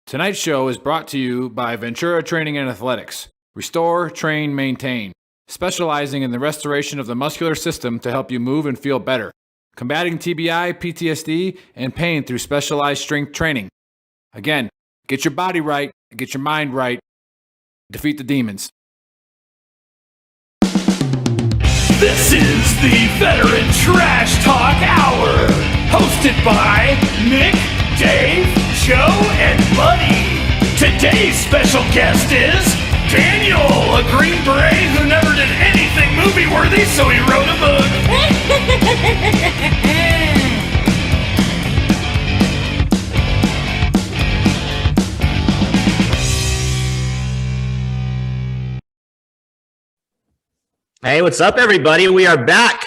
Tonight's show is brought to you by Ventura Training and Athletics. Restore, train, maintain. Specializing in the restoration of the muscular system to help you move and feel better. Combating TBI, PTSD, and pain through specialized strength training. Again, get your body right, get your mind right, defeat the demons. This is the Veteran Trash Talk Hour, hosted by Nick, Dave, Joe, and Buddy. Today's special guest is Daniel, a Green Beret who never did anything movie-worthy, so he wrote a book. Hey, what's up, everybody? We are back.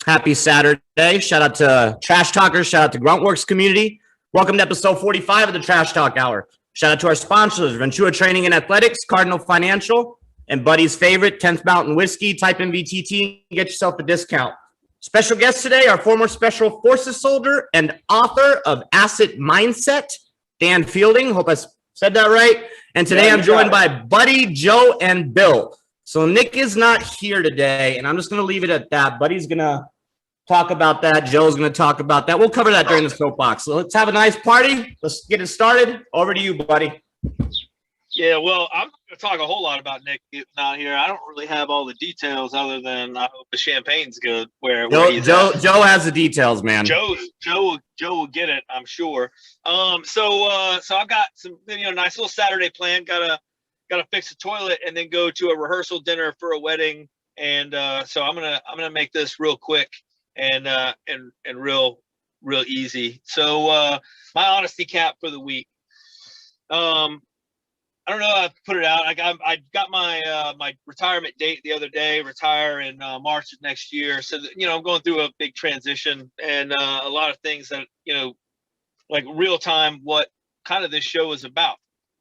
Happy Saturday. Shout out to Trash Talkers. Shout out to Gruntworks community. Welcome to episode 45 of the Trash Talk Hour. Shout out to our sponsors, Ventura Training and Athletics, Cardinal Financial, and Buddy's favorite, 10th Mountain Whiskey. Type in VTT and get yourself a discount. Special guest today, our former Special Forces soldier and author of Asset Mindset, Dan Fielding. Hope I said that right. And today I'm joined by Buddy, Joe, and Bill. So Nick is not here today, and I'm just going to leave it at that. Buddy's going to talk about that. Joe's going to talk about that. We'll cover that during the soapbox. So let's have a nice party. Let's get it started. Over to you, Buddy. Yeah, well, I'm not going to talk a whole lot about Nick not here. I don't really have all the details other than I hope the champagne's good. Joe has the details, man. Joe will get it, I'm sure. So I've got some nice little Saturday plan. Gotta fix the toilet and then go to a rehearsal dinner for a wedding. And so I'm gonna make this real quick and real easy. So my honesty cap for the week. I don't know how to put it out. I got my my retirement date the other day. Retire in March of next year. So I'm going through a big transition and a lot of things that like real time. What kind of this show is about: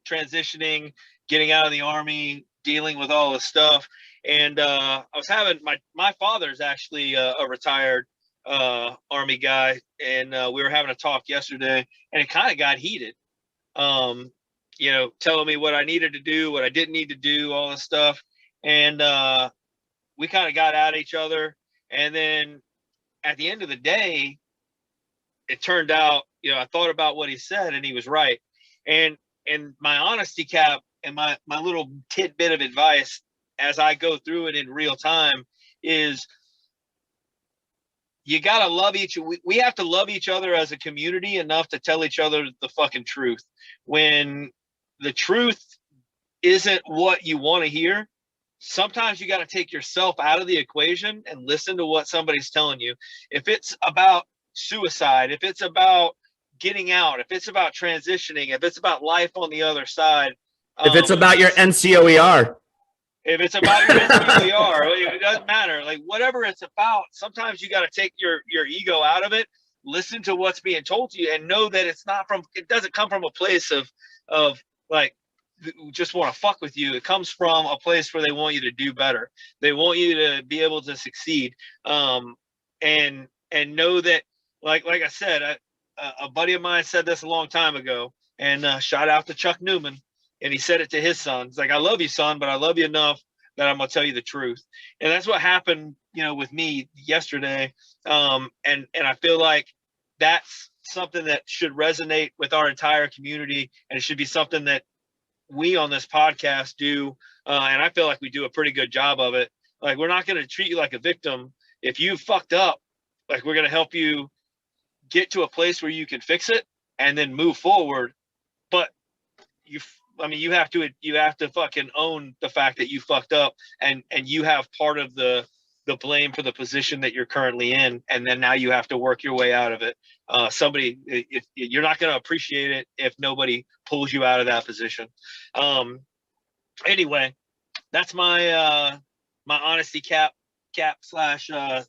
transitioning, getting out of the Army, dealing with all this stuff. And I was having my father's actually a retired Army guy, and we were having a talk yesterday, and it kind of got heated. Telling me what I needed to do, what I didn't need to do, all this stuff. And we kind of got at each other. And then at the end of the day, it turned out, I thought about what he said and he was right. And my honesty cap and my little tidbit of advice as I go through it in real time is you got to love we have to love each other as a community enough to tell each other the fucking truth. When the truth isn't what you want to hear, sometimes you got to take yourself out of the equation and listen to what somebody's telling you. If it's about suicide, if it's about getting out, if it's about transitioning, if it's about life on the other side, if it's about your NCOER, if it's about your NCOER, it doesn't matter. Like whatever it's about, sometimes you got to take your ego out of it, listen to what's being told to you, and know that it doesn't come from a place of like just want to fuck with you. It comes from a place where they want you to do better. They want you to be able to succeed. And know that, like I said, a buddy of mine said this a long time ago, and shout out to Chuck Newman. And he said it to his son. It's like, I love you, son, but I love you enough that I'm going to tell you the truth. And that's what happened, with me yesterday. And I feel like that's something that should resonate with our entire community. And it should be something that we on this podcast do. And I feel like we do a pretty good job of it. Like, we're not going to treat you like a victim. If you fucked up, like, we're going to help you get to a place where you can fix it and then move forward. But you have to fucking own the fact that you fucked up, and you have part of the blame for the position that you're currently in. And then now you have to work your way out of it. If you're not going to appreciate it if nobody pulls you out of that position. Anyway, that's my honesty cap /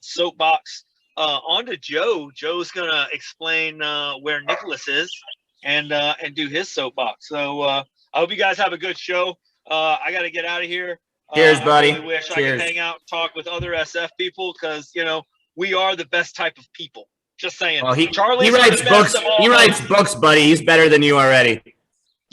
soapbox. On to Joe. Joe's going to explain where Nicholas is and do his soapbox. So, I hope you guys have a good show. I got to get out of here. Cheers, buddy. I really wish I Cheers. could hang out and talk with other SF people because, we are the best type of people. Just saying. Well, he Charlie's writes the best books. of all He writes books, buddy. He's better than you already.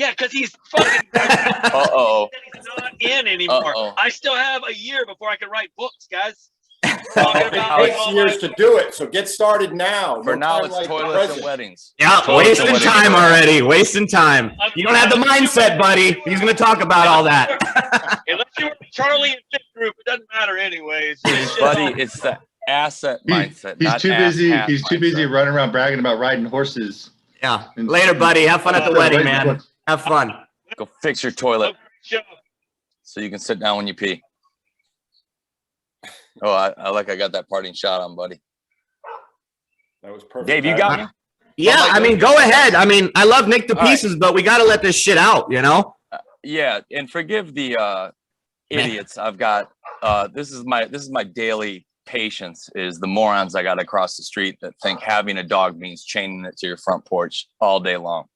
Yeah, because he's fucking. He's not in anymore. I still have a year before I can write books, guys. It takes years to do it, so get started now. For now, it's toilets and weddings. Yeah, wasting time already. Wasting time. You don't have the mindset, buddy. He's going to talk about all that. Unless you're Charlie and Fit Group, it doesn't matter anyways. Buddy, it's the asset mindset. He's too busy. He's too busy running around bragging about riding horses. Yeah. Later, buddy. Have fun at the wedding, man. Have fun. Go fix your toilet so you can sit down when you pee. Oh, I got that parting shot on, buddy. That was perfect. Dave, you got me? Yeah, I mean, go ahead. I mean, I love Nick to pieces, but we got to let this shit out, you know? Yeah, and forgive the idiots. I've got this is my daily patience is the morons I got across the street that think having a dog means chaining it to your front porch all day long.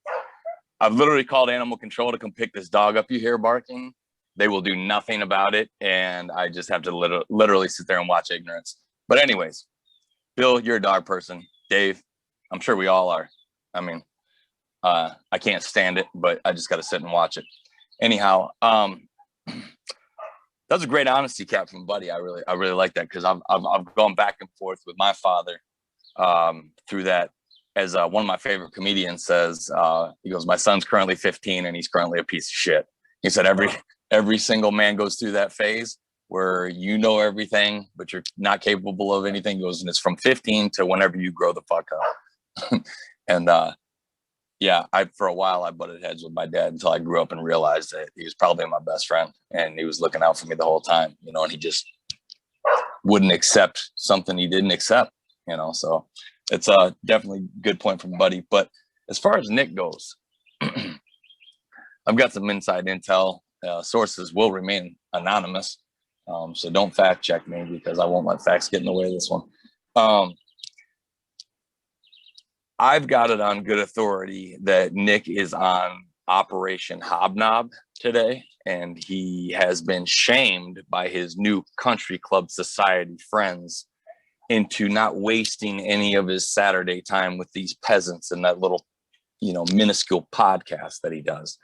I've literally called animal control to come pick this dog up you hear barking. They will do nothing about it, and I just have to literally sit there and watch ignorance. But anyways, Bill, you're a dog person. Dave, I'm sure we all are. I mean, I can't stand it, but I just got to sit and watch it. Anyhow, that was a great honesty cap from Buddy. I really like that because I've gone back and forth with my father through that. As one of my favorite comedians says, he goes, "My son's currently 15 and he's currently a piece of shit." He said every single man goes through that phase where you know everything, but you're not capable of anything. He goes, and it's from 15 to whenever you grow the fuck up. And yeah, for a while I butted heads with my dad until I grew up and realized that he was probably my best friend and he was looking out for me the whole time, you know, and he just wouldn't accept something he didn't accept, you know. So it's definitely a good point from Buddy. But as far as Nick goes, I've got some inside intel. Sources will remain anonymous, so don't fact check me because I won't let facts get in the way of this one. I've got it on good authority that Nick is on Operation Hobnob today, and he has been shamed by his new country club society friends into not wasting any of his Saturday time with these peasants and that little, you know, minuscule podcast that he does.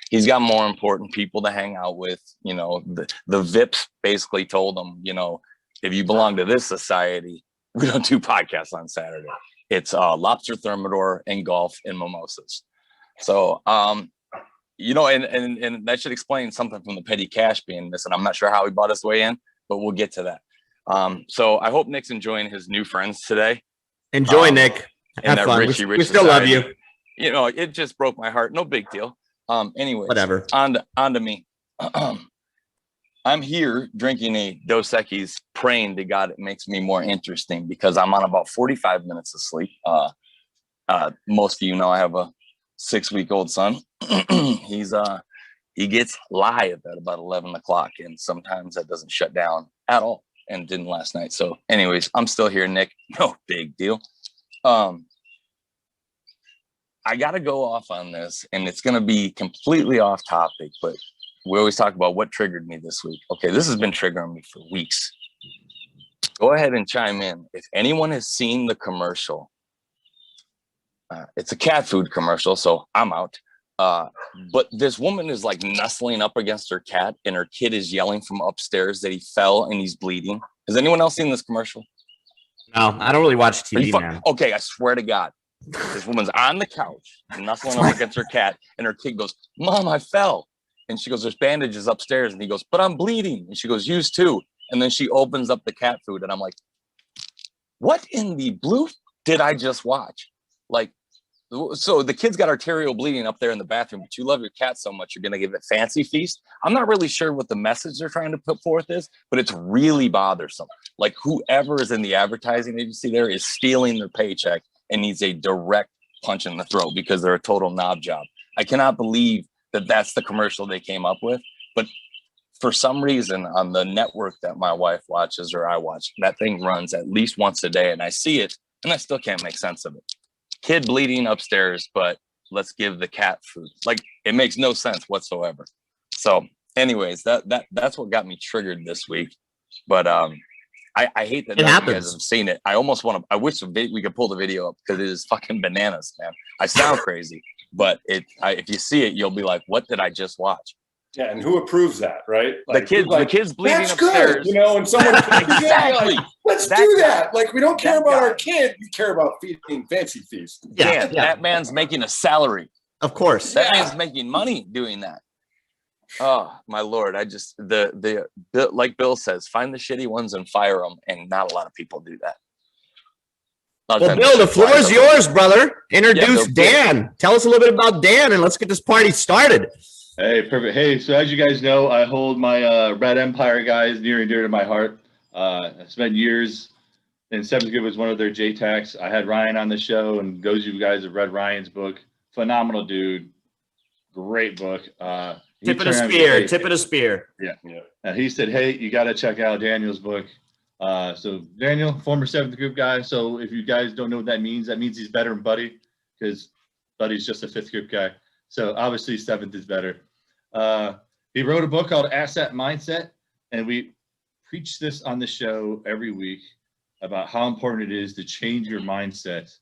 He's got more important people to hang out with. You know, the VIPs basically told him, you know, if you belong to this society, we don't do podcasts on Saturday. It's lobster thermidor and golf and mimosas. So, you know, and that should explain something from the petty cash being missing. I'm not sure how he bought his way in, but we'll get to that. So I hope Nick's enjoying his new friends today. Enjoy, Nick. Have fun. We still society. love you. You know, it just broke my heart. No big deal. Anyways, whatever. On to me. I'm here drinking a Dos Equis, praying to God it makes me more interesting because I'm on about 45 minutes of sleep. Most of you know I have a 6-week-old son. He gets live at about 11 o'clock, and sometimes that doesn't shut down at all, and didn't last night. So, anyways, I'm still here, Nick. No big deal. I got to go off on this, and it's going to be completely off topic, but we always talk about what triggered me this week. Okay, this has been triggering me for weeks. Go ahead and chime in. If anyone has seen the commercial, it's a cat food commercial, so I'm out. But this woman is like nestling up against her cat, and her kid is yelling from upstairs that he fell and he's bleeding. Has anyone else seen this commercial? No, I don't really watch TV, man. Okay, I swear to God. This woman's on the couch, nestling up against her cat, and her kid goes, "Mom, I fell." And she goes, "There's bandages upstairs." And he goes, "But I'm bleeding." And she goes, "Use too." And then she opens up the cat food, and I'm like, what in the blue did I just watch? Like, so the kid's got arterial bleeding up there in the bathroom, but you love your cat so much, you're going to give it fancy feast. I'm not really sure what the message they're trying to put forth is, but it's really bothersome. Like, whoever is in the advertising agency there is stealing their paycheck and needs a direct punch in the throat because they're a total knob job. I cannot believe that that's the commercial they came up with. But for some reason on the network that my wife watches or I watch, that thing runs at least once a day, and I see it and I still can't make sense of it. Kid bleeding upstairs, but let's give the cat food. Like, it makes no sense whatsoever. So anyways, that's what got me triggered this week. But I hate that none of you guys have seen it. I almost want to, I wish we could pull the video up because it is fucking bananas, man. I sound crazy, But if you see it, you'll be like, what did I just watch? Yeah, and who approves that, right? The kids bleeding that's upstairs. Good. And someone Exactly. like, let's That do that. guy. Like, we don't care That about guy. our kid. We care about feeding fancy feast. Dan, that man's making a salary. Of course. That man's making money doing that. Oh my Lord. I just, like Bill says, find the shitty ones and fire them. And not a lot of people do that. Well, Bill, the floor is yours, brother. Introduce Dan. Tell us a little bit about Dan and let's get this party started. Hey, perfect. Hey, so as you guys know, I hold my Red Empire guys near and dear to my heart. I spent years in 7th grade was one of their JTACs. I had Ryan on the show, and those of you guys have read Ryan's book. Phenomenal dude. Great book. Tip of the spear. Yeah. He said, hey, you got to check out Daniel's book. So Daniel, former 7th group guy. So if you guys don't know what that means he's better than Buddy, because Buddy's just a 5th group guy. So obviously 7th is better. He wrote a book called Asset Mindset, and we preach this on the show every week about how important it is to change your mindset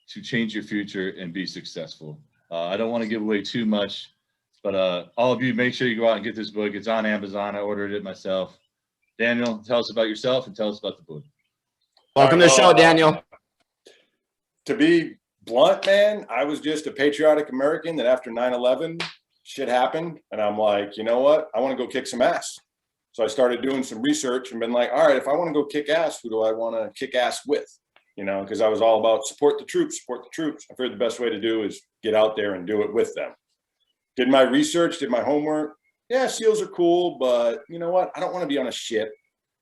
to change your future and be successful. I don't want to give away too much, but all of you, make sure you go out and get this book. It's on Amazon. I ordered it myself. Daniel, tell us about yourself and tell us about the book. Welcome to the show, Daniel. To be blunt, man, I was just a patriotic American that after 9/11, shit happened. And I'm like, you know what? I want to go kick some ass. So I started doing some research and been like, all right, if I want to go kick ass, who do I want to kick ass with? Because I was all about support the troops. I figured the best way to do is get out there and do it with them. Did my research, did my homework. Yeah, SEALs are cool, but you know what? I don't want to be on a ship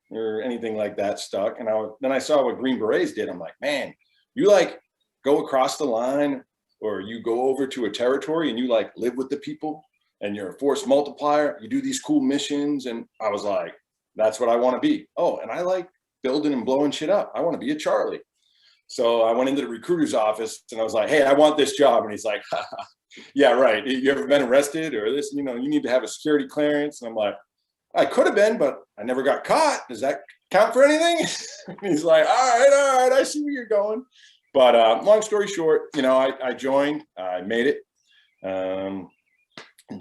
or anything like that stuck. And then I saw what Green Berets did. I'm like, man, you like go across the line or you go over to a territory and you like live with the people and you're a force multiplier. You do these cool missions. And I was like, that's what I want to be. Oh, and I like building and blowing shit up. I want to be a Charlie. So I went into the recruiter's office and I was like, hey, I want this job. And he's like, yeah, right. You ever been arrested or this, you need to have a security clearance. And I'm like, I could have been, but I never got caught. Does that count for anything? He's like, all right. I see where you're going. But long story short, I joined, I made it,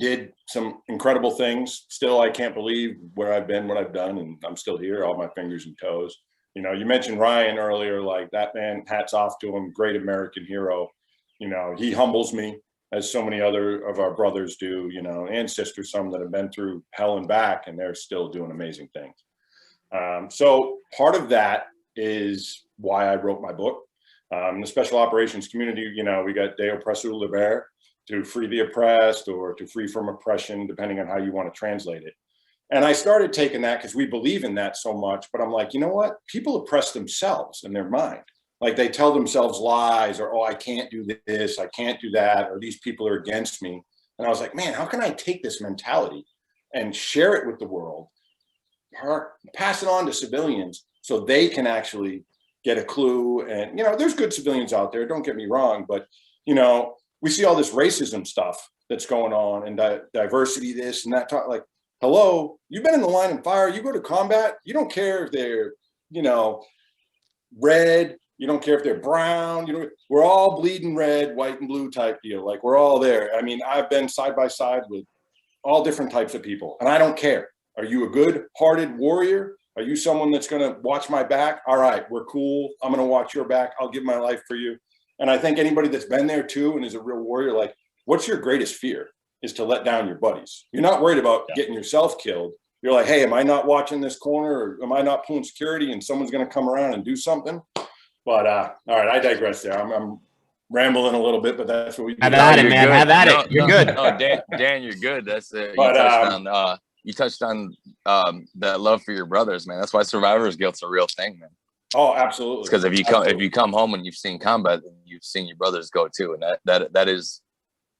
did some incredible things. Still, I can't believe where I've been, what I've done, and I'm still here, all my fingers and toes. You mentioned Ryan earlier, like that man, hats off to him, great American hero. He humbles me as so many other of our brothers do, and sisters, some that have been through hell and back, and they're still doing amazing things. So part of that is why I wrote my book. In the special operations community, we got De Oppressor Liber, to free the oppressed or to free from oppression, depending on how you want to translate it. And I started taking that because we believe in that so much, but I'm like, you know what? People oppress themselves in their mind. Like they tell themselves lies or, oh, I can't do this, I can't do that, or these people are against me. And I was like, man, how can I take this mentality and share it with the world, pass it on to civilians so they can actually get a clue? And, there's good civilians out there, don't get me wrong, but, we see all this racism stuff that's going on and diversity, this and that talk. Like, hello, you've been in the line of fire, you go to combat, you don't care if they're, red, you don't care if they're brown, we're all bleeding red, white and blue type deal. Like we're all there. I mean, I've been side by side with all different types of people and I don't care. Are you a good hearted warrior? Are you someone that's going to watch my back? All right, we're cool. I'm going to watch your back. I'll give my life for you. And I think anybody that's been there too and is a real warrior, like, what's your greatest fear? Is to let down your buddies. You're not worried about getting yourself killed. You're like, hey, am I not watching this corner or am I not pulling security and someone's going to come around and do something? But all right, I digress there. I'm rambling a little bit, but that's what we do. Have at it, man. Have at it. You're good. No, Dan, you're good. That's it. You touched on that love for your brothers, man. That's why survivor's guilt's a real thing, man. Oh, absolutely. Because if you come home and you've seen combat, then you've seen your brothers go too, and that is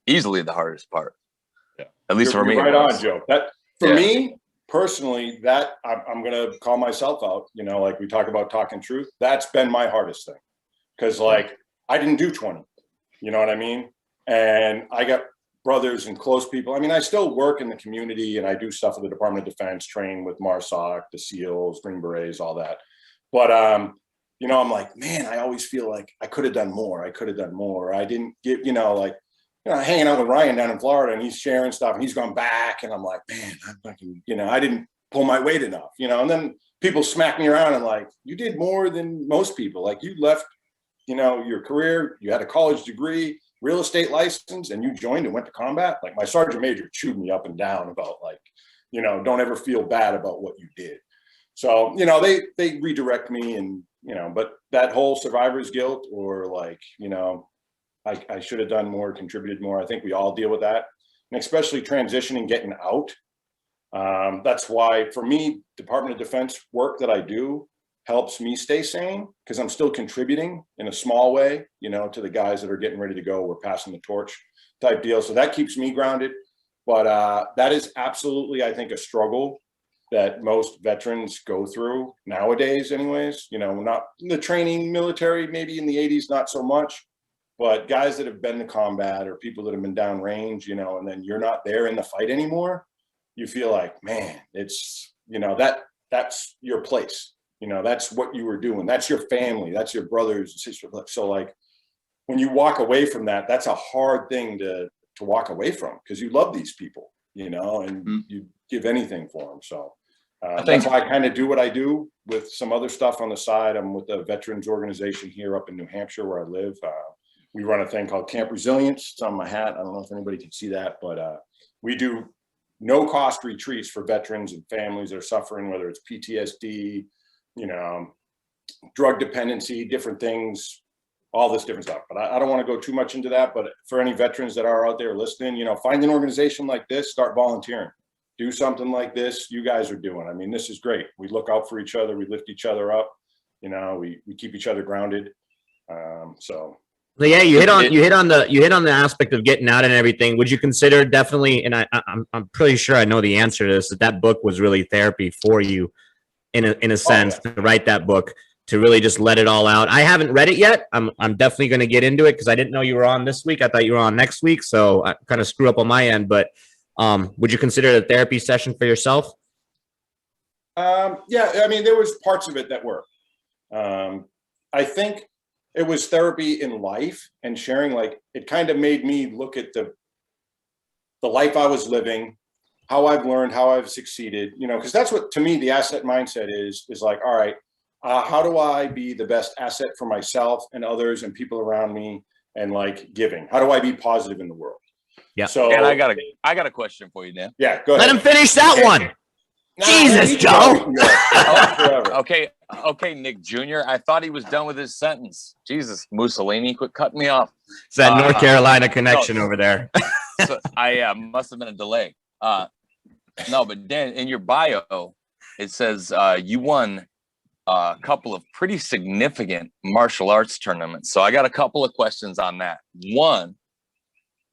easily the hardest part. Yeah. At least for me. Right on, Joe. That for me personally, that I'm gonna call myself out. Like we talk about talking truth. That's been my hardest thing, because like I didn't do 20. You know what I mean? And I got brothers and close people. I mean, I still work in the community and I do stuff with the Department of Defense, train with MARSOC, the SEALs, Green Berets, all that. But, I'm like, man, I always feel like I could have done more. I didn't get, like hanging out with Ryan down in Florida, and he's sharing stuff, and he's gone back, and I'm like, man, I'm fucking, I didn't pull my weight enough, and then people smack me around and like, you did more than most people. Like, you left, your career, you had a college degree, real estate license, and you joined and went to combat. Like, my sergeant major chewed me up and down about like, don't ever feel bad about what you did. So, they redirect me, and, but that whole survivor's guilt, or like, I should have done more, contributed more. I think we all deal with that, and especially transitioning, getting out. That's why, for me, Department of Defense work that I do helps me stay sane, because I'm still contributing in a small way, to the guys that are getting ready to go. We're passing the torch type deal. So that keeps me grounded. But that is absolutely, I think, a struggle that most veterans go through nowadays anyways. Not in the training military, maybe in the 80s, not so much. But guys that have been to combat, or people that have been downrange, and then you're not there in the fight anymore, you feel like, man, it's, that's your place. That's what you were doing. That's your family. That's your brothers and sisters. So like, when you walk away from that, that's a hard thing to walk away from, because you love these people, and you give anything for them. So that's why I kind of do what I do with some other stuff on the side. I'm with a veterans organization here up in New Hampshire where I live. We run a thing called Camp Resilience. It's on my hat. I don't know if anybody can see that, but we do no cost retreats for veterans and families that are suffering, whether it's PTSD, drug dependency, different things, all this different stuff. But I don't want to go too much into that. But for any veterans that are out there listening, find an organization like this, start volunteering, do something like this you guys are doing. I mean, this is great. We look out for each other. We lift each other up. We keep each other grounded. So. So yeah, you hit on the aspect of getting out and everything. Would you consider, definitely, and I'm pretty sure I know the answer to this, that book was really therapy for you in a sense, to write that book, to really just let it all out. I haven't read it yet. I'm definitely going to get into it, because I didn't know you were on this week. I thought you were on next week, so I kind of screw up on my end. But would you consider it a therapy session for yourself? Yeah, I mean, there was parts of it that were. I think it was therapy in life and sharing. Like, it kind of made me look at the life I was living, how I've learned, how I've succeeded, because that's what, to me, the asset mindset is like, all right, how do I be the best asset for myself and others and people around me, and like giving? How do I be positive in the world? Yeah. So, and I got a question for you, Dan. Yeah, go ahead. Let him finish that one. Jesus, Joe. Okay, Nick Jr. I thought he was done with his sentence. Jesus, Mussolini, quit cutting me off. It's that North Carolina connection over there. So I must have been a delay. No, but Dan, in your bio, it says you won a couple of pretty significant martial arts tournaments. So I got a couple of questions on that. One,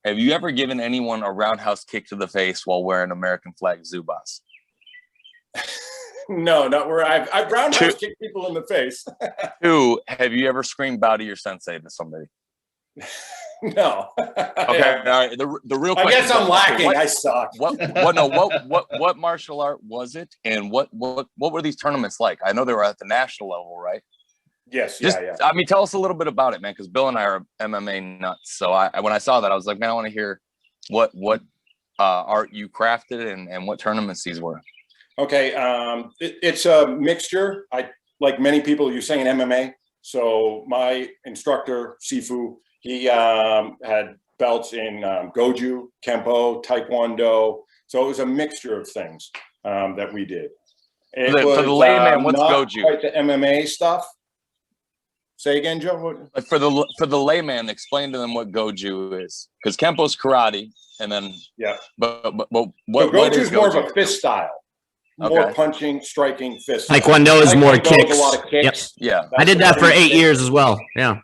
have you ever given anyone a roundhouse kick to the face while wearing American flag Zubas? No, not where I've roundhouse kicked people in the face. Two, have you ever screamed bow to your sensei to somebody? No. Okay, all right. The real question. I guess I'm lacking. I suck. What martial art was it, and what were these tournaments like? I know they were at the national level, right? Yes. Yeah. I mean, tell us a little bit about it, man, because Bill and I are MMA nuts. So when I saw that, I was like, man, I want to hear what art you crafted and what tournaments these were. Okay, it's a mixture. Like many people, you're saying MMA. So my instructor, Sifu, he had belts in Goju, Kempo, Taekwondo. So it was a mixture of things that we did. For the layman, what's Goju? Quite the MMA stuff. Say again, Joe. For the layman, explain to them what Goju is, because Kempo's karate, and then But Goju is more of a fist style. More punching, striking, fists. Taekwondo is more kicks. A lot of kicks. Yep. Yeah, I did that for 8 years as well. Yeah.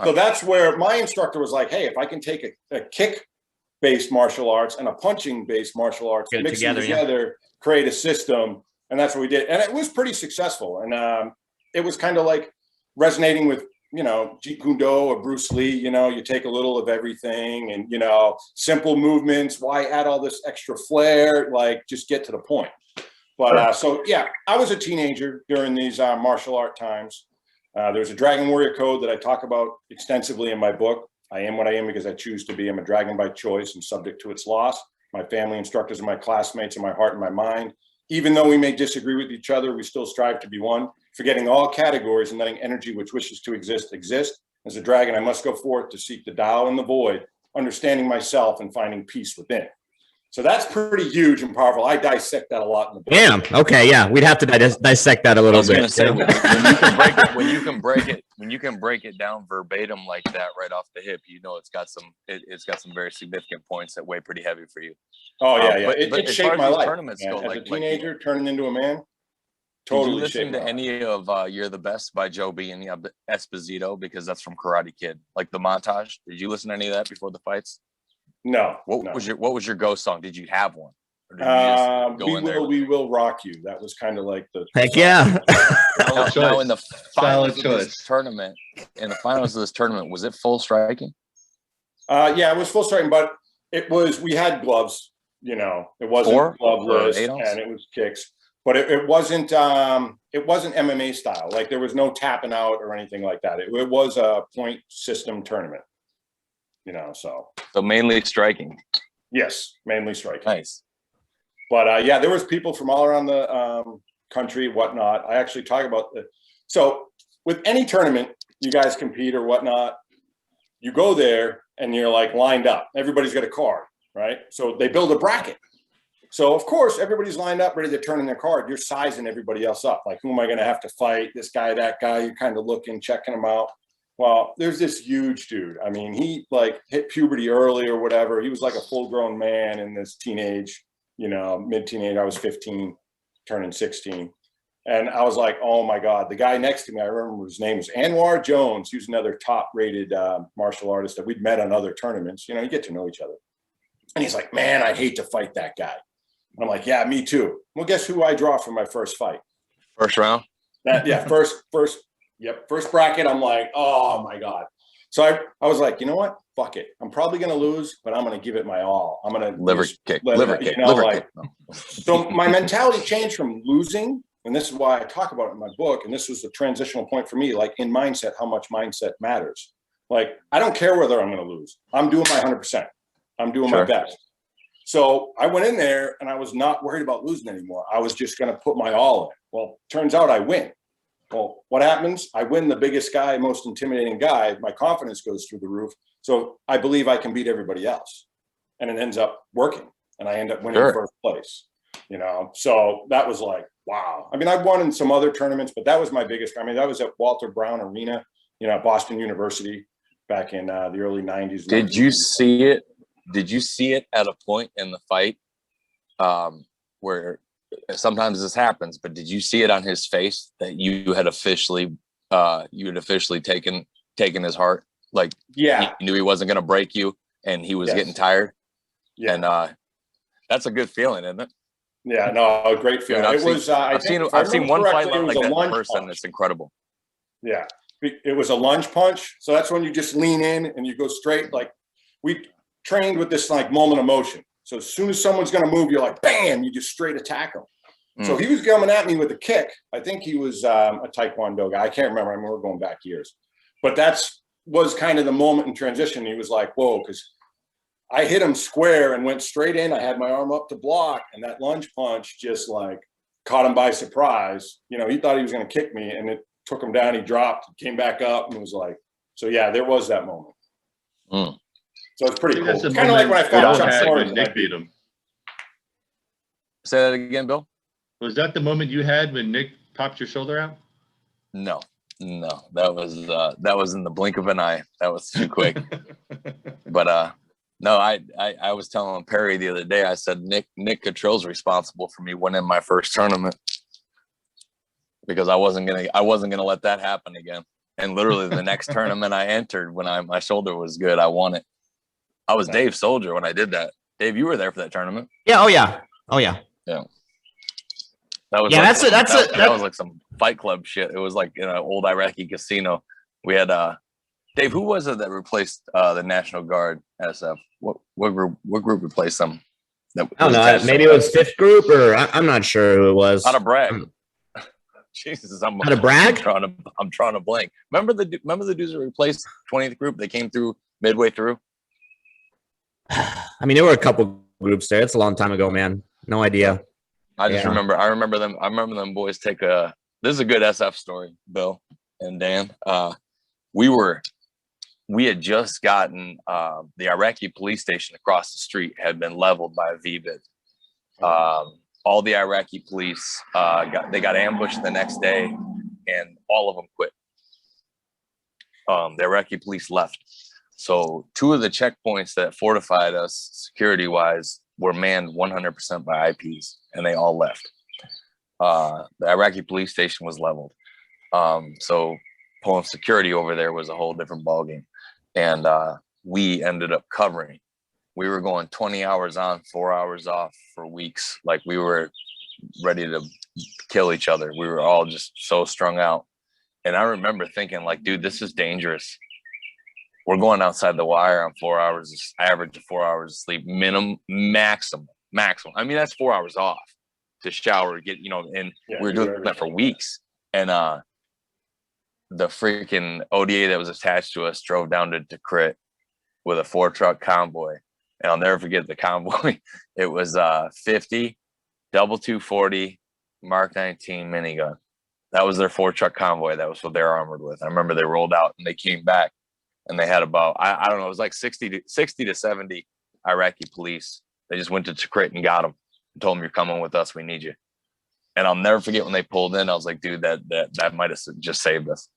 So that's where my instructor was like, "Hey, if I can take a kick-based martial arts and a punching-based martial arts, mix them together, create a system," and that's what we did, and it was pretty successful. And it was kind of like resonating with Jeet Kune Do or Bruce Lee. You take a little of everything, and simple movements. Why add all this extra flair? Like, just get to the point. But so yeah, I was a teenager during these martial art times. There's a Dragon Warrior code that I talk about extensively in my book. I am what I am because I choose to be. I'm a dragon by choice and subject to its loss. My family, instructors, and my classmates, and my heart and my mind. Even though we may disagree with each other, we still strive to be one, forgetting all categories and letting energy which wishes to exist. As a dragon, I must go forth to seek the Tao in the void, understanding myself and finding peace within. So that's pretty huge and powerful. I dissect that a lot in the book. Damn. Okay. Yeah. We'd have to dissect that a I little was bit. gonna say when you can break it down verbatim like that right off the hip, you know it's got some very significant points that weigh pretty heavy for you. Oh yeah. But It as shaped far as my these life. tournaments Man. go, As like a teenager, turning into a man, did you totally listen shaped to my life. any of You're the Best by Joe B and Esposito? Because that's from Karate Kid, like the montage. Did you listen to any of that before the fights? No. What was your ghost song? Did you have one? Or did you just go in there? We will rock you. That was kind of like the Heck yeah. Now in the finals Solid of this choice. tournament, was it full striking? Yeah, it was full striking, but we had gloves, it wasn't gloveless and it was kicks, but it wasn't MMA style. Like there was no tapping out or anything like that. It was a point system tournament, so mainly striking. yes, mainly striking. Nice. But yeah, there was people from all around the country, whatnot. I actually talk about so with any tournament, you guys compete or whatnot, you go there and you're like lined up. Everybody's got a card, right? So they build a bracket. So of course, everybody's lined up, ready to turn in their card. You're sizing everybody else up. Like, who am I going to have to fight? This guy, that guy. You're kind of looking, checking them out. Well, there's this huge dude. I mean, he like hit puberty early or whatever. He was like a full-grown man in this teenage, mid-teenage. I was 15, turning 16. And I was like, oh my God, the guy next to me, I remember his name was Anwar Jones. He was another top-rated martial artist that we'd met on other tournaments. You get to know each other. And he's like, man, I'd hate to fight that guy. And I'm like, yeah, me too. Well, guess who I draw for my first fight? First round? First bracket. I'm like, oh my God. So I was like, you know what? Fuck it. I'm probably going to lose, but I'm going to give it my all. I'm going to liver kick. So my mentality changed from losing. And this is why I talk about it in my book. And this was the transitional point for me, like in mindset, how much mindset matters. Like, I don't care whether I'm going to lose. I'm doing my 100%. I'm doing my best. So I went in there and I was not worried about losing anymore. I was just going to put my all in. Well, turns out I win. Well, what happens? I win the biggest guy, most intimidating guy. My confidence goes through the roof. So I believe I can beat everybody else. And it ends up working. And I end up winning first place. So that was like, wow. I mean, I've won in some other tournaments, but that was my biggest. I mean, that was at Walter Brown Arena, at Boston University back in the early 90s. Did you see it? Did you see it at a point in the fight where sometimes this happens, but did you see it on his face that you had officially taken his heart? Like, yeah, he knew he wasn't going to break you and he was getting tired. Yeah. And that's a good feeling, isn't it? Yeah, no, a great feeling. Dude, I've seen one fight like that in person. It's incredible. Yeah, it was a lunge punch. So that's when you just lean in and you go straight. Like, we trained with this like moment of motion. So as soon as someone's going to move, you're like, bam, you just straight attack them. So he was coming at me with a kick. I think he was a Taekwondo guy. I can't remember. I mean, we're going back years. But was kind of the moment in transition. He was like, whoa, because I hit him square and went straight in. I had my arm up to block, and that lunge punch just like caught him by surprise. He thought he was going to kick me, and it took him down. He dropped, came back up, and was like, so yeah, there was that moment. So it's pretty cool. It's kind of like when I fought Chuck Norris. Nick beat him. Say that again, Bill. Was that the moment you had when Nick popped your shoulder out? No, that was in the blink of an eye. That was too quick. But no, I was telling Perry the other day. I said Nick Cottrell's responsible for me winning my first tournament because I wasn't gonna let that happen again. And literally the next tournament I entered, when my shoulder was good, I won it. I was Dave's soldier when I did that. Dave, you were there for that tournament. Yeah. Oh yeah. Yeah. That was that was like some Fight Club shit. It was like in an old Iraqi casino. We had Dave. Who was it that replaced the National Guard SF? What group replaced them? I don't know. Maybe it was fifth group, or I'm not sure who it was. How to brag. Jesus, how to brag? I'm trying to blank. Remember the dudes that replaced 20th group? They came through midway through? I mean, there were a couple groups there. It's a long time ago, man. No idea. I just Yeah. remember. I remember them boys take a. This is a good SF story, Bill and Dan. We had just gotten the Iraqi police station across the street had been leveled by a V-bid. All the Iraqi police got ambushed the next day, and all of them quit. The Iraqi police left. So 2 of the checkpoints that fortified us security-wise were manned 100% by IPs, and they all left. The Iraqi police station was leveled. So pulling security over there was a whole different ballgame. And we ended up covering. We were going 20 hours on, 4 hours off for weeks. Like, we were ready to kill each other. We were all just so strung out. And I remember thinking, like, dude, this is dangerous. We're going outside the wire on 4 hours, average of 4 hours of sleep, maximum. I mean, that's 4 hours off to shower, get, and we were doing that for weeks. And the freaking ODA that was attached to us drove down to Tikrit with a 4-truck convoy. And I'll never forget the convoy. It was 50, double 240, Mark 19 minigun. That was their 4-truck convoy. That was what they were armored with. I remember they rolled out and they came back. And they had about, I don't know, it was like 60 to 70 Iraqi police. They just went to Tikrit and got them and told them, you're coming with us. We need you. And I'll never forget when they pulled in, I was like, dude, that might have just saved us,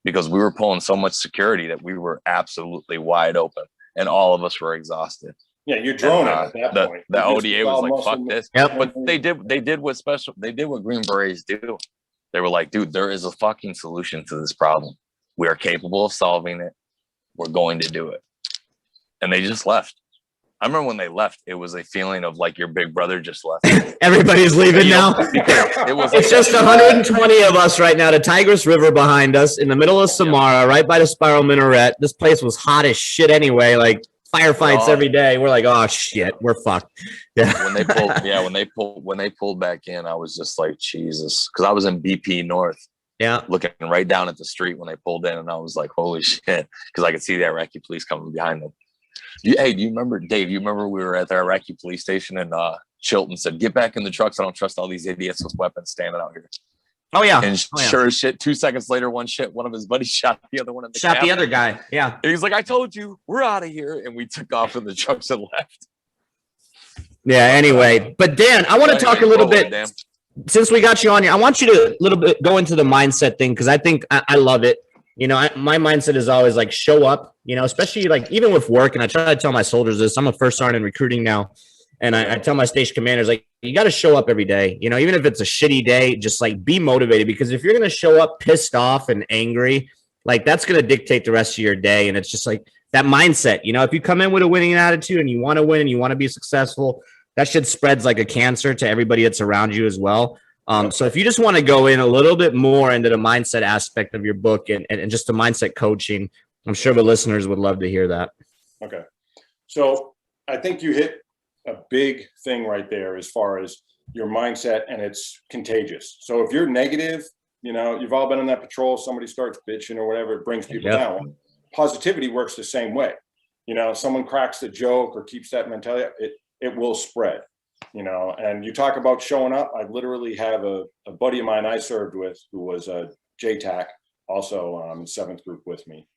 because we were pulling so much security that we were absolutely wide open and all of us were exhausted. Yeah, you're droning at that point. The ODA was like, fuck this. Yep. But they did what Green Berets do. They were like, dude, there is a fucking solution to this problem. We are capable of solving it. We're going to do it. And they just left. I remember when they left, it was a feeling of like your big brother just left. Everybody's leaving now. It's just 120 of us right now. The Tigris River behind us in the middle of Samara, right by the Spiral Minaret. This place was hot as shit anyway. Like, firefights every day. We're like, oh shit, we're fucked. Yeah. When they pulled back in, I was just like, Jesus, because I was in BP North. Yeah, looking right down at the street when they pulled in, and I was like, holy shit, because I could see the Iraqi police coming behind them. Do you remember, Dave, you remember we were at the Iraqi police station and Chilton said, get back in the trucks. I don't trust all these idiots with weapons standing out here. Oh, yeah. And sure as shit, 2 seconds later, one of his buddies shot the other one in the Shot cabin. the other guy, yeah. And he's like, I told you, we're out of here. And we took off in the trucks and left. Yeah, anyway. But Dan, I want to talk a little bit. Dan. Since we got you on here, I want you to a little bit go into the mindset thing, because I think I love it. My mindset is always like, show up, especially like even with work. And I try to tell my soldiers this. I'm a first sergeant in recruiting now. And I tell my station commanders, like, you got to show up every day. Even if it's a shitty day, just like be motivated, because if you're going to show up pissed off and angry, like that's going to dictate the rest of your day. And it's just like that mindset, if you come in with a winning attitude and you want to win and you want to be successful, that shit spreads like a cancer to everybody that's around you as well. So if you just want to go in a little bit more into the mindset aspect of your book and just the mindset coaching, I'm sure the listeners would love to hear that. Okay. So I think you hit a big thing right there as far as your mindset, and it's contagious. So if you're negative, you've all been on that patrol, somebody starts bitching or whatever, it brings people down. Positivity works the same way. Someone cracks the joke or keeps that mentality, it will spread, and you talk about showing up. I literally have a buddy of mine I served with who was a JTAC, also 7th group with me,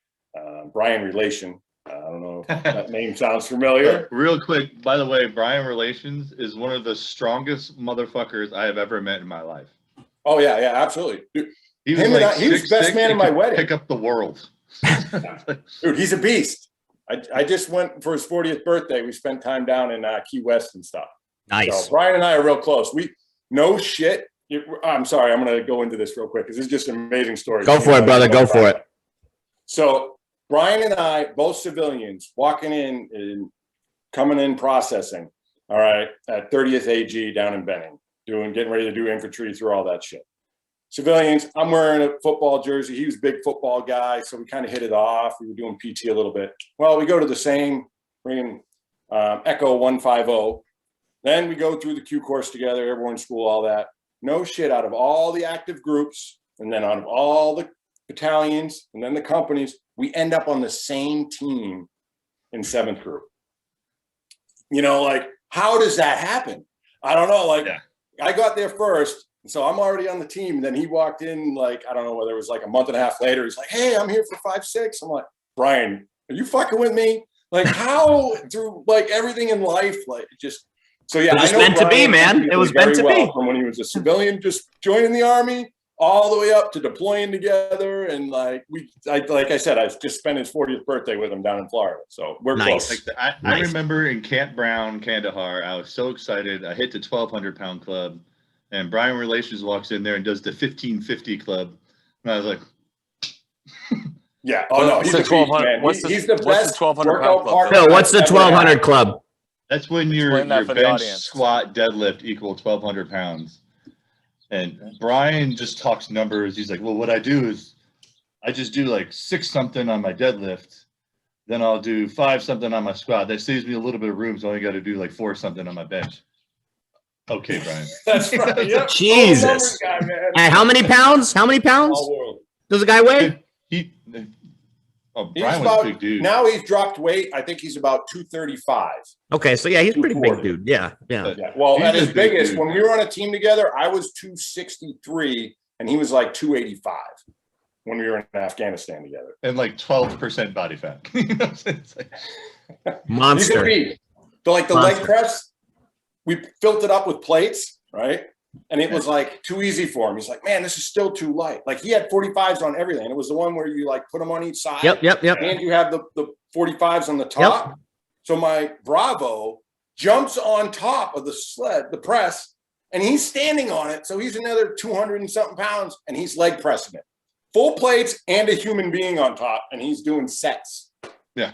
Brian Relation. I don't know if that name sounds familiar. Real quick, by the way, Brian Relations is one of the strongest motherfuckers I have ever met in my life. Oh yeah, absolutely. Dude, he was the best man in my wedding. Pick up the world. Dude, he's a beast. I just went for his 40th birthday. We spent time down in Key West and stuff. Nice. So Brian and I are real close. No shit. I'm sorry. I'm going to go into this real quick because this is just an amazing story. Go for it, brother. Go for it. So Brian and I, both civilians, walking in and coming in processing, all right, at 30th AG down in Benning, getting ready to do infantry through all that shit. Civilians, I'm wearing a football jersey. He was a big football guy, so we kind of hit it off. We were doing PT a little bit. Well, we go to the same Echo 150. Then we go through the Q course together, everyone in school, all that. No shit, out of all the active groups, and then out of all the battalions, and then the companies, we end up on the same team in 7th group. You know, like, how does that happen? I don't know. Like, I got there first, so I'm already on the team. And then he walked in, like, I don't know whether it was like a month and a half later. He's like, hey, I'm here for 5-6. I'm like, Brian, are you fucking with me? Like, how through like everything in life, like just so yeah, It was meant to be, man. It was meant to be. From when he was a civilian, just joining the army, all the way up to deploying together, and like like I said, I just spent his 40th birthday with him down in Florida, so we're Nice. close. Like I remember in Camp Brown, Kandahar, I was so excited. I hit the 1,200-pound club, and Brian Relations walks in there and does the 1,550 club, and I was like. Yeah. Oh no, he's the 1,200. He's the best 1,200-pound club? Phil, what's the 1,200 club? That's when your Explain that for the bench, audience. squat, deadlift equal 1,200 pounds. And Brian just talks numbers. He's like, well, what I do is I just do like 6 something on my deadlift. Then I'll do 5 something on my squat. That saves me a little bit of room. So I only got to do like 4 something on my bench. Okay, Brian. That's right. Yep. Jesus. Guy, man. And how many pounds? How many pounds All world. does the guy weigh? He's Brian was about, a big dude. now he's dropped weight. I think he's about 235. Okay, so yeah, he's a pretty big 240. dude. Yeah. Yeah. Well, He's at a his big biggest, dude. when we were on a team together, I was 263 and he was like 285 when we were in Afghanistan together. And like 12% body fat. You know what I'm saying? It's like, He's a Monster. beast. So like the Monster. leg press, we filled it up with plates, right? And it was like too easy for him. He's like, man, this is still too light. Like he had 45s on everything. It was the one where you like put them on each side. Yep. And you have the 45s on the top. Yep. So my Bravo jumps on top of the sled, the press, and he's standing on it. So he's another 200 and something pounds, and he's leg pressing it. Full plates and a human being on top, and he's doing sets. Yeah.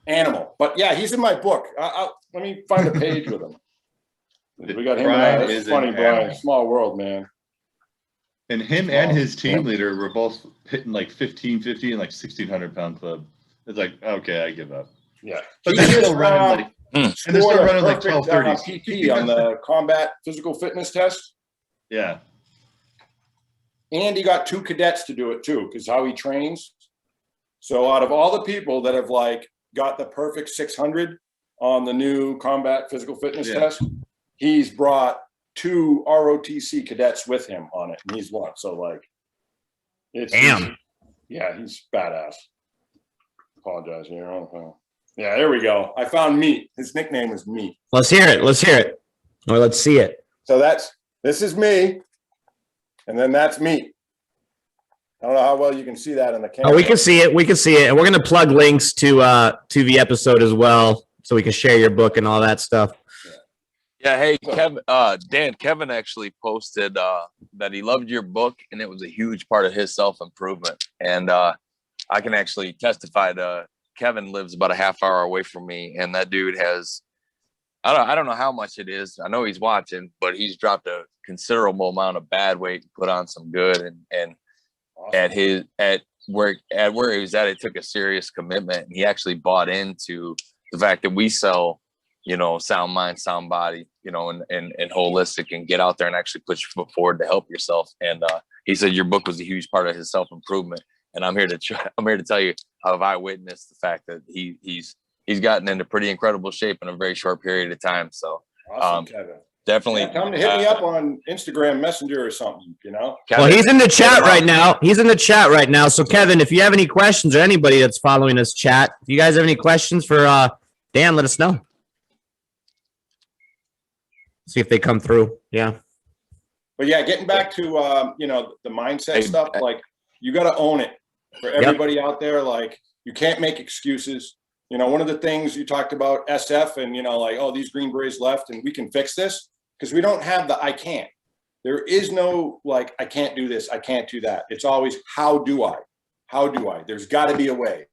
Animal. But yeah, he's in my book. Let me find a page with him. We got him. Brian It's is funny, an Brian. animal. Small world, man. and him and his team leader were both hitting like 1,550 and like 1,600-pound club. It's like, okay, I give up. Yeah. But they're still running like, and they're still running like 1230s. PT on the combat physical fitness test. Yeah. And he got 2 cadets to do it too, because how he trains. So out of all the people that have like got the perfect 600 on the new combat physical fitness test, he's brought 2 ROTC cadets with him on it, and he's one. So like, it's Damn. he's badass. Apologize here. Yeah, there we go. I found Meat. His nickname is Meat. Let's hear it. Or let's see it. So this is me, and then that's Meat. I don't know how well you can see that in the camera. Oh, we can see it. And we're going to plug links to the episode as well, so we can share your book and all that stuff. Yeah, hey, Kevin, Dan, Kevin actually posted that he loved your book and it was a huge part of his self-improvement. And I can actually testify to Kevin lives about a half hour away from me, and that dude has, I don't know how much it is. I know he's watching, but he's dropped a considerable amount of bad weight, put on some good, and awesome. at where he was at, it took a serious commitment. And he actually bought into the fact that we sell, sound mind, sound body, and holistic, and get out there and actually put your foot forward to help yourself. And he said your book was a huge part of his self-improvement. And I'm here to tell you how I witnessed the fact that he's gotten into pretty incredible shape in a very short period of time. So awesome, Kevin. Definitely. Yeah, tell him to hit me up on Instagram Messenger or something, Kevin, well, he's in the chat right now. So Kevin, if you have any questions, or anybody that's following this chat, if you guys have any questions for Dan, let us know. See if they come through. Yeah. But yeah, getting back to the mindset stuff, like you got to own it for everybody out there. Like you can't make excuses. One of the things you talked about SF and like, oh, these Green Berets left and we can fix this, because we don't have the I can't. There is no like I can't do this, I can't do that. It's always how do I? There's got to be a way.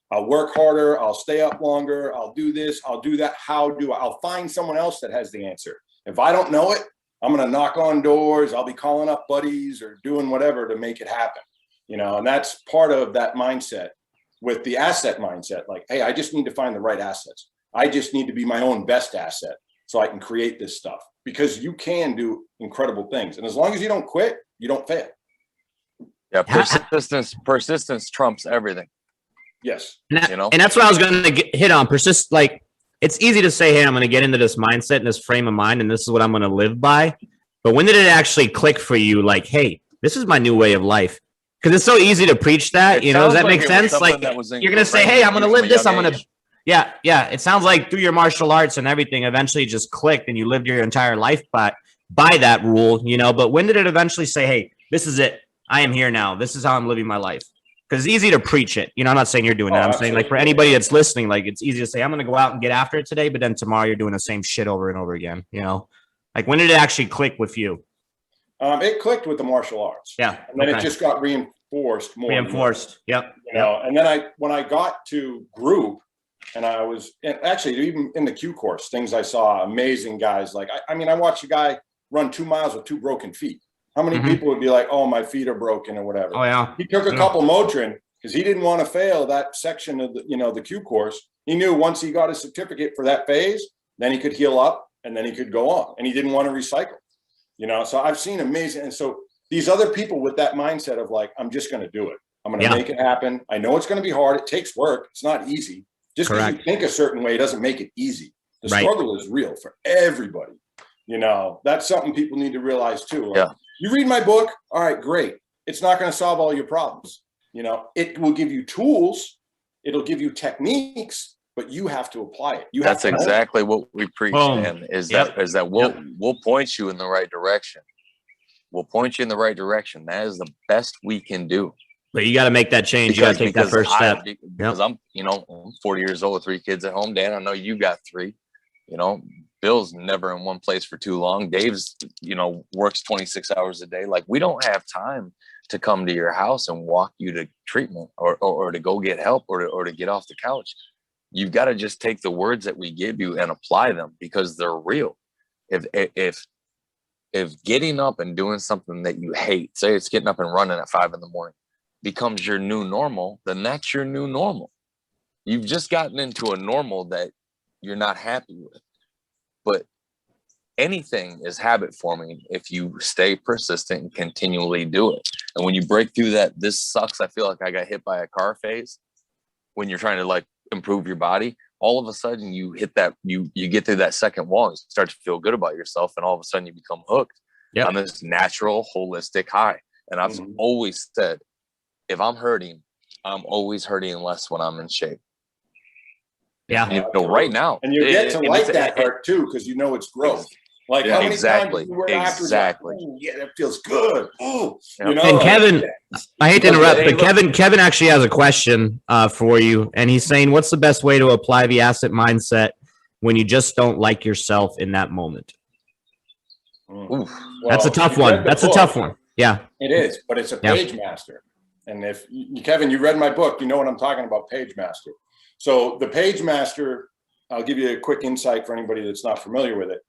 I'll work harder, I'll stay up longer, I'll do this, I'll do that. How do I? I'll find someone else that has the answer. If I don't know it, I'm going to knock on doors. I'll be calling up buddies or doing whatever to make it happen. And that's part of that mindset with the asset mindset. Like, hey, I just need to find the right assets. I just need to be my own best asset so I can create this stuff, because you can do incredible things. And as long as you don't quit, you don't fail. Yeah. Persistence trumps everything. Yes. And that's what I was going to hit on. Persist. Like, it's easy to say, hey, I'm going to get into this mindset and this frame of mind, and this is what I'm going to live by. But when did it actually click for you? Like, hey, this is my new way of life. Because it's so easy to preach that. Does that make sense? Like, you're going to say, hey, I'm going to live this. I'm going to. Yeah. It sounds like through your martial arts and everything, eventually just clicked and you lived your entire life by that rule, But when did it eventually say, hey, this is it. I am here now. This is how I'm living my life. Because it's easy to preach it. I'm not saying you're doing that. I'm saying, like, for anybody that's listening, like, it's easy to say, I'm going to go out and get after it today, but then tomorrow you're doing the same shit over and over again, Like, when did it actually click with you? It clicked with the martial arts. Yeah. And then it just got reinforced more. Yep. And then when I got to group, and I was actually even in the Q course, things I saw, amazing guys. Like, I watched a guy run 2 miles with 2 broken feet. How many people would be like, oh, my feet are broken or whatever? Oh, yeah. He took a couple Motrin because he didn't want to fail that section of the Q course. He knew once he got a certificate for that phase, then he could heal up and then he could go on, and he didn't want to recycle, so I've seen amazing. And so these other people with that mindset of like, I'm just going to do it. I'm going to make it happen. I know it's going to be hard. It takes work. It's not easy. Just because you think a certain way doesn't make it easy. The struggle is real for everybody. That's something people need to realize too. Like, you read my book. All right, great. It's not going to solve all your problems. It will give you tools. It'll give you techniques, but you have to apply it. That's exactly what we preach, man, is that we'll point you in the right direction. We'll point you in the right direction. That is the best we can do. But you got to make that change. You got to take that first step. Because I'm 40 years old with 3 kids at home. Dan, I know you got 3. Bill's never in one place for too long. Dave's, works 26 hours a day. Like, we don't have time to come to your house and walk you to treatment or to go get help or to get off the couch. You've got to just take the words that we give you and apply them because they're real. If getting up and doing something that you hate, say it's getting up and running at 5 a.m, becomes your new normal, then that's your new normal. You've just gotten into a normal that you're not happy with. But anything is habit forming if you stay persistent and continually do it. And when you break through that, this sucks, I feel like I got hit by a car phase, when you're trying to like improve your body, all of a sudden you hit that, you get through that second wall and start to feel good about yourself. And all of a sudden you become hooked on this natural, holistic high. And I've always said, if I'm hurting, I'm always hurting less when I'm in shape. Yeah. Right now. And you get to like that hurt too, because it's growth. Like, how many times you were after that? Ooh, yeah, that feels good. Ooh, And Kevin, I hate to interrupt, but Kevin actually has a question for you. And he's saying, what's the best way to apply the asset mindset when you just don't like yourself in that moment? Well, that's a tough one. That's a tough one. Yeah. It is, but it's a Pagemaster. And if Kevin, you read my book, you know what I'm talking about, Pagemaster. So the Pagemaster, I'll give you a quick insight for anybody that's not familiar with it.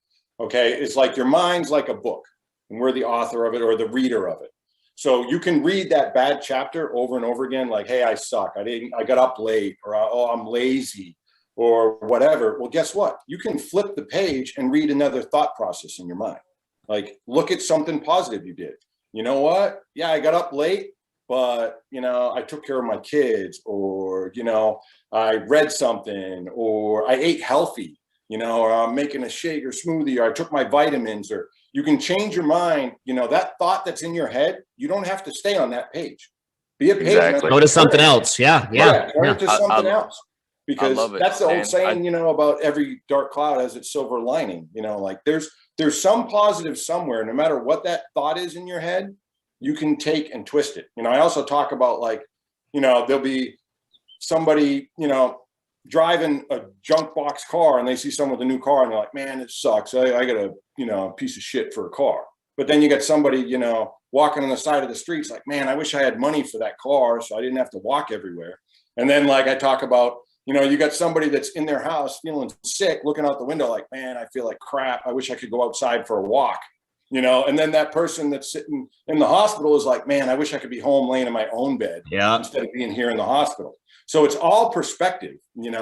Okay, it's like your mind's like a book, and we're the author of it or the reader of it. So you can read that bad chapter over and over again, like, hey, I suck. I got up late, or oh, I'm lazy, or whatever. Well, guess what? You can flip the page and read another thought process in your mind. Like, look at something positive you did. You know what? Yeah, I got up late, but I took care of my kids, or I read something, or I ate healthy. Or I'm making a shake or smoothie, or I took my vitamins, or you can change your mind. That thought that's in your head, you don't have to stay on that page. Be a page. Go to something else. Yeah. Turn to something else. Because that's the old saying, about every dark cloud has its silver lining. Like there's some positive somewhere, no matter what that thought is in your head, you can take and twist it. I also talk about there'll be somebody, driving a junk box car, and they see someone with a new car and they're like, man, it sucks. I got a piece of shit for a car. But then you got somebody, walking on the side of the streets like, man, I wish I had money for that car so I didn't have to walk everywhere. And then like I talk about, you got somebody that's in their house feeling sick, looking out the window like, man, I feel like crap. I wish I could go outside for a walk, and then that person that's sitting in the hospital is like, man, I wish I could be home laying in my own bed instead of being here in the hospital. So it's all perspective, and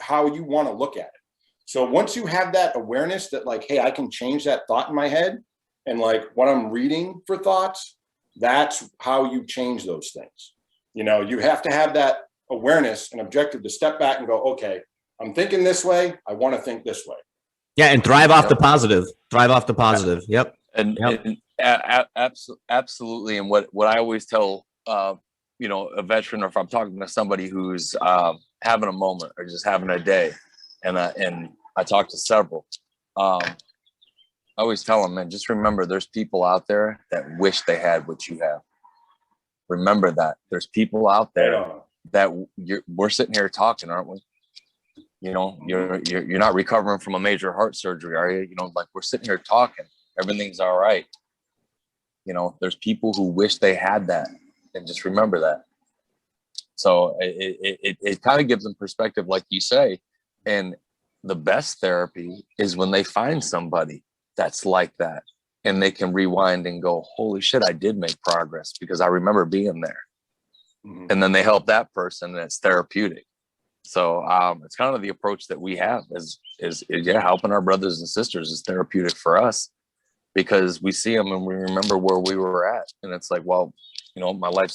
how you want to look at it. So once you have that awareness that like, hey, I can change that thought in my head, and like what I'm reading for thoughts, that's how you change those things. You have to have that awareness and objective to step back and go, okay, I'm thinking this way. I want to think this way. Yeah, and thrive off the positive. Thrive off the positive. Yep. And, Yep. absolutely. And what I always tell, you know, a veteran, or if I'm talking to somebody who's having a moment or just having a day, and I talk to several, I always tell them, man, just remember, there's people out there that wish they had what you have. Remember that there's people out there that we're sitting here talking, aren't we? You know, you're not recovering from a major heart surgery, are you? You know, like, we're sitting here talking, everything's all right. You know, there's people who wish they had that, and just remember that. So it kind of gives them perspective, like you say. And the best therapy is when they find somebody that's like that, and they can rewind and go, holy shit, I did make progress because I remember being there. Mm-hmm. And then they help that person, and it's therapeutic. So it's kind of the approach that we have is helping our brothers and sisters is therapeutic for us, because we see them and we remember where we were at. And it's like, well, you know, my life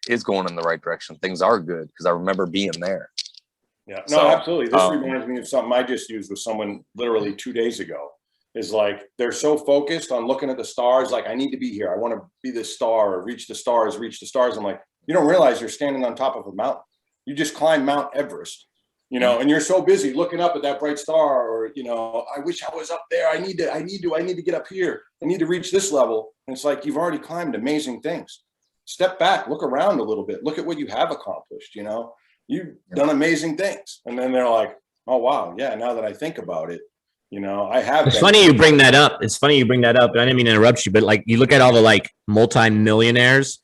is going in the right direction. Things are good because I remember being there. Yeah, no, absolutely. This reminds me of something I just used with someone literally 2 days ago. Is like, they're so focused on looking at the stars. Like, I need to be here. I want to be this star, or reach the stars, reach the stars. I'm like, you don't realize you're standing on top of a mountain. You just climbed Mount Everest, you know, and you're so busy looking up at that bright star, or, you know, I wish I was up there. I need to get up here. I need to reach this level. And it's like, you've already climbed amazing things. Step back, look around a little bit, look at what you have accomplished. You know, you've done amazing things. And then they're like, oh, wow. Yeah. Now that I think about it, you know, I have. It's funny you bring that up. It's funny you bring that up. And I didn't mean to interrupt you, but like, you look at all the like multi-millionaires,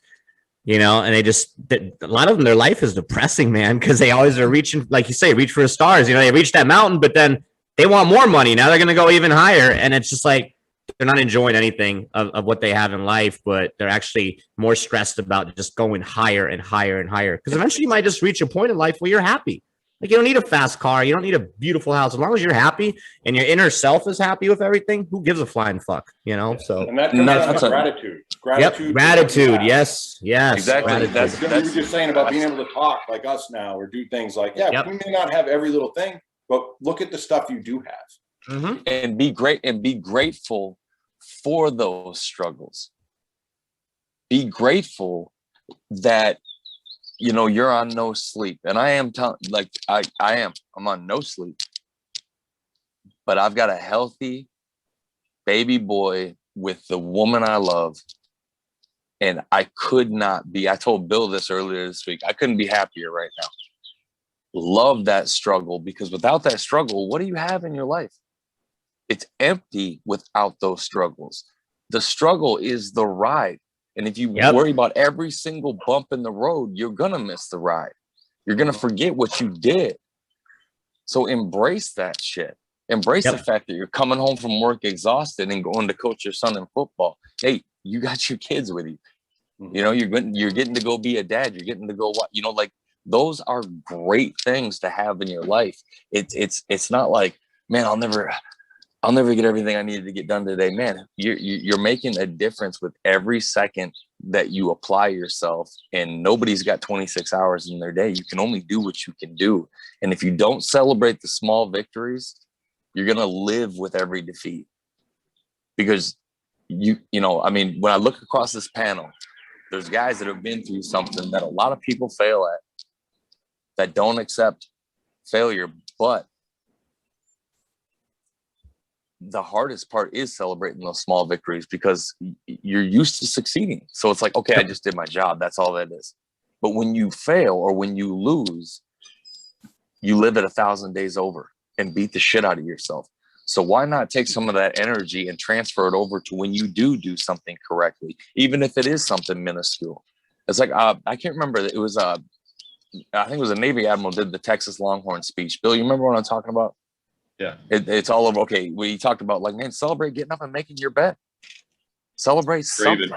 you know, and a lot of them, their life is depressing, man, because they always are reaching, like you say, reach for the stars. You know, they reach that mountain, but then they want more money. Now they're going to go even higher. And it's just like, they're not enjoying anything of what they have in life, but they're actually more stressed about just going higher and higher and higher. Because eventually you might just reach a point in life where you're happy. Like, you don't need a fast car. You don't need a beautiful house. As long as you're happy and your inner self is happy with everything, who gives a flying fuck, you know? So, and that comes down to gratitude. Yep, gratitude. Yes. Exactly. Gratitude. That's we were just saying about being able to talk like us now, or do things like, we may not have every little thing, but look at the stuff you do have. Mm-hmm. And be grateful for those struggles. Be grateful that, you know, you're on no sleep. And I am I'm on no sleep, but I've got a healthy baby boy with the woman I love. And I could not be, I told Bill this earlier this week, I couldn't be happier right now. Love that struggle, because without that struggle, what do you have in your life? It's empty without those struggles. The struggle is the ride. And if you worry about every single bump in the road, you're going to miss the ride. You're going to forget what you did. So embrace that shit. Embrace the fact that you're coming home from work exhausted and going to coach your son in football. Hey, you got your kids with you. You know, you're getting to go be a dad. You're getting to go, you know, like, those are great things to have in your life. It's not like, man, I'll never get everything I needed to get done today. Man, you're making a difference with every second that you apply yourself, and nobody's got 26 hours in their day. You can only do what you can do. And if you don't celebrate the small victories, you're going to live with every defeat. Because you know, I mean, when I look across this panel, there's guys that have been through something that a lot of people fail at, that don't accept failure. But the hardest part is celebrating those small victories, because you're used to succeeding. So it's like, okay, I just did my job. That's all that is. But when you fail, or when you lose, you live it 1,000 days over and beat the shit out of yourself. So why not take some of that energy and transfer it over to when you do something correctly, even if it is something minuscule. It's like, I can't remember. It was, I think it was a Navy admiral did the Texas Longhorn speech. Bill, you remember what I'm talking about? Yeah. It's all over. Okay. We talked about, like, man, celebrate getting up and making your bed. Celebrate something.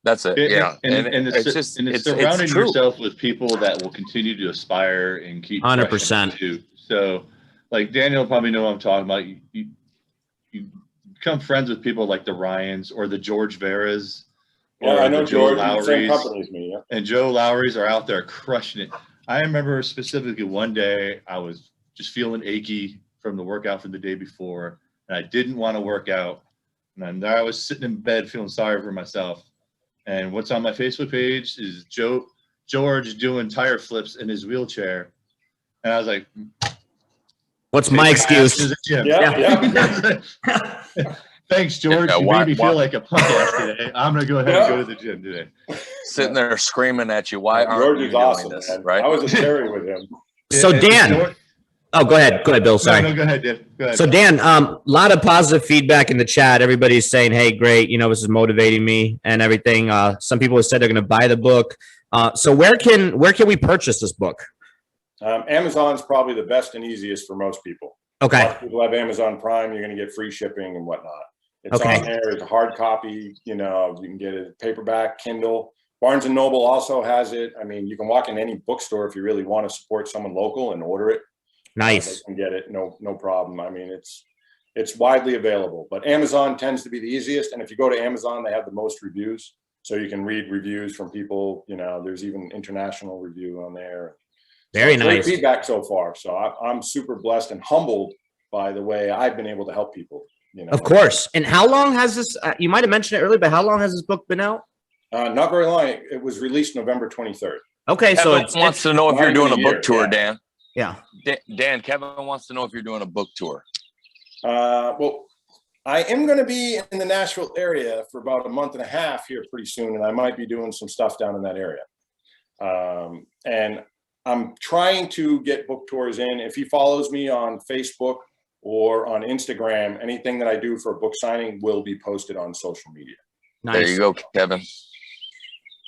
That's it. Yeah. And it's surrounding yourself with people that will continue to aspire and keep 100% too. So, like, Daniel probably know what I'm talking about. You become friends with people like the Ryans or the George Veras Yeah, I know the Joe George, the same Lowry's. company as me. Yeah. And Joe Lowry's are out there crushing it. I remember specifically one day I was just feeling achy from the workout from the day before, and I didn't want to work out. And there I was sitting in bed feeling sorry for myself. And what's on my Facebook page is George doing tire flips in his wheelchair. And I was like, What's my excuse? To the gym. Yeah. Thanks, George. Yeah, you made me feel like a punk ass today. I'm going to go ahead and go to the gym today. Sitting there screaming at you. Why aren't George you is doing awesome, this? man. Right? I was a Terry with him. So Dan, oh, go ahead, Bill. Sorry. No, go ahead, Dave. Go ahead. So Dan, a lot of positive feedback in the chat. Everybody's saying, "Hey, great! This is motivating me and everything." Some people have said they're going to buy the book. So where can we purchase this book? Amazon's probably the best and easiest for most people. Okay. A lot of people have Amazon Prime. You're going to get free shipping and whatnot. It's Okay. on there. It's a hard copy. You can get it paperback, Kindle. Barnes and Noble also has it. I mean, you can walk in any bookstore if you really want to support someone local and order it. Nice. They can get it. No problem. I mean, it's widely available, but Amazon tends to be the easiest. And if you go to Amazon, they have the most reviews. So you can read reviews from people. There's even international review on there. Very Great nice. feedback so far. So I'm super blessed and humbled by the way I've been able to help people. Of course. And how long has this? You might have mentioned it earlier, but how long has this book been out? Not very long. It was released November 23rd. Okay, so Kevin wants to know if you're doing a book tour, yeah. Dan. Yeah. Dan, Kevin wants to know if you're doing a book tour. Well, I am going to be in the Nashville area for about a month and a half here pretty soon, and I might be doing some stuff down in that area. And I'm trying to get book tours in. If he follows me on Facebook or on Instagram, anything that I do for a book signing will be posted on social media. Nice. There you go, Kevin.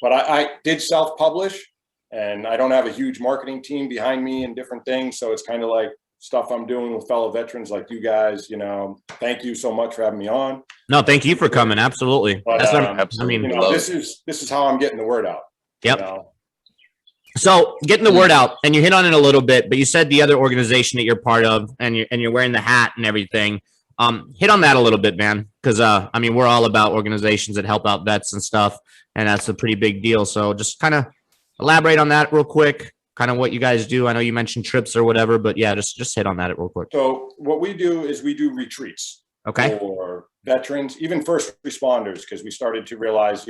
But I did self-publish, and I don't have a huge marketing team behind me and different things. So it's kind of like stuff I'm doing with fellow veterans like you guys. Thank you so much for having me on. No, thank you for coming. Absolutely. But, absolutely. this is how I'm getting the word out. Yep. So getting the word out, and you hit on it a little bit, but you said the other organization that you're part of, and you're wearing the hat and everything. Hit on that a little bit, man, because we're all about organizations that help out vets and stuff, and that's a pretty big deal. So just kind of elaborate on that real quick, kind of what you guys do. I know you mentioned trips or whatever, but yeah, just hit on that real quick. So what we do is we do retreats for veterans, even first responders, because we started to realize,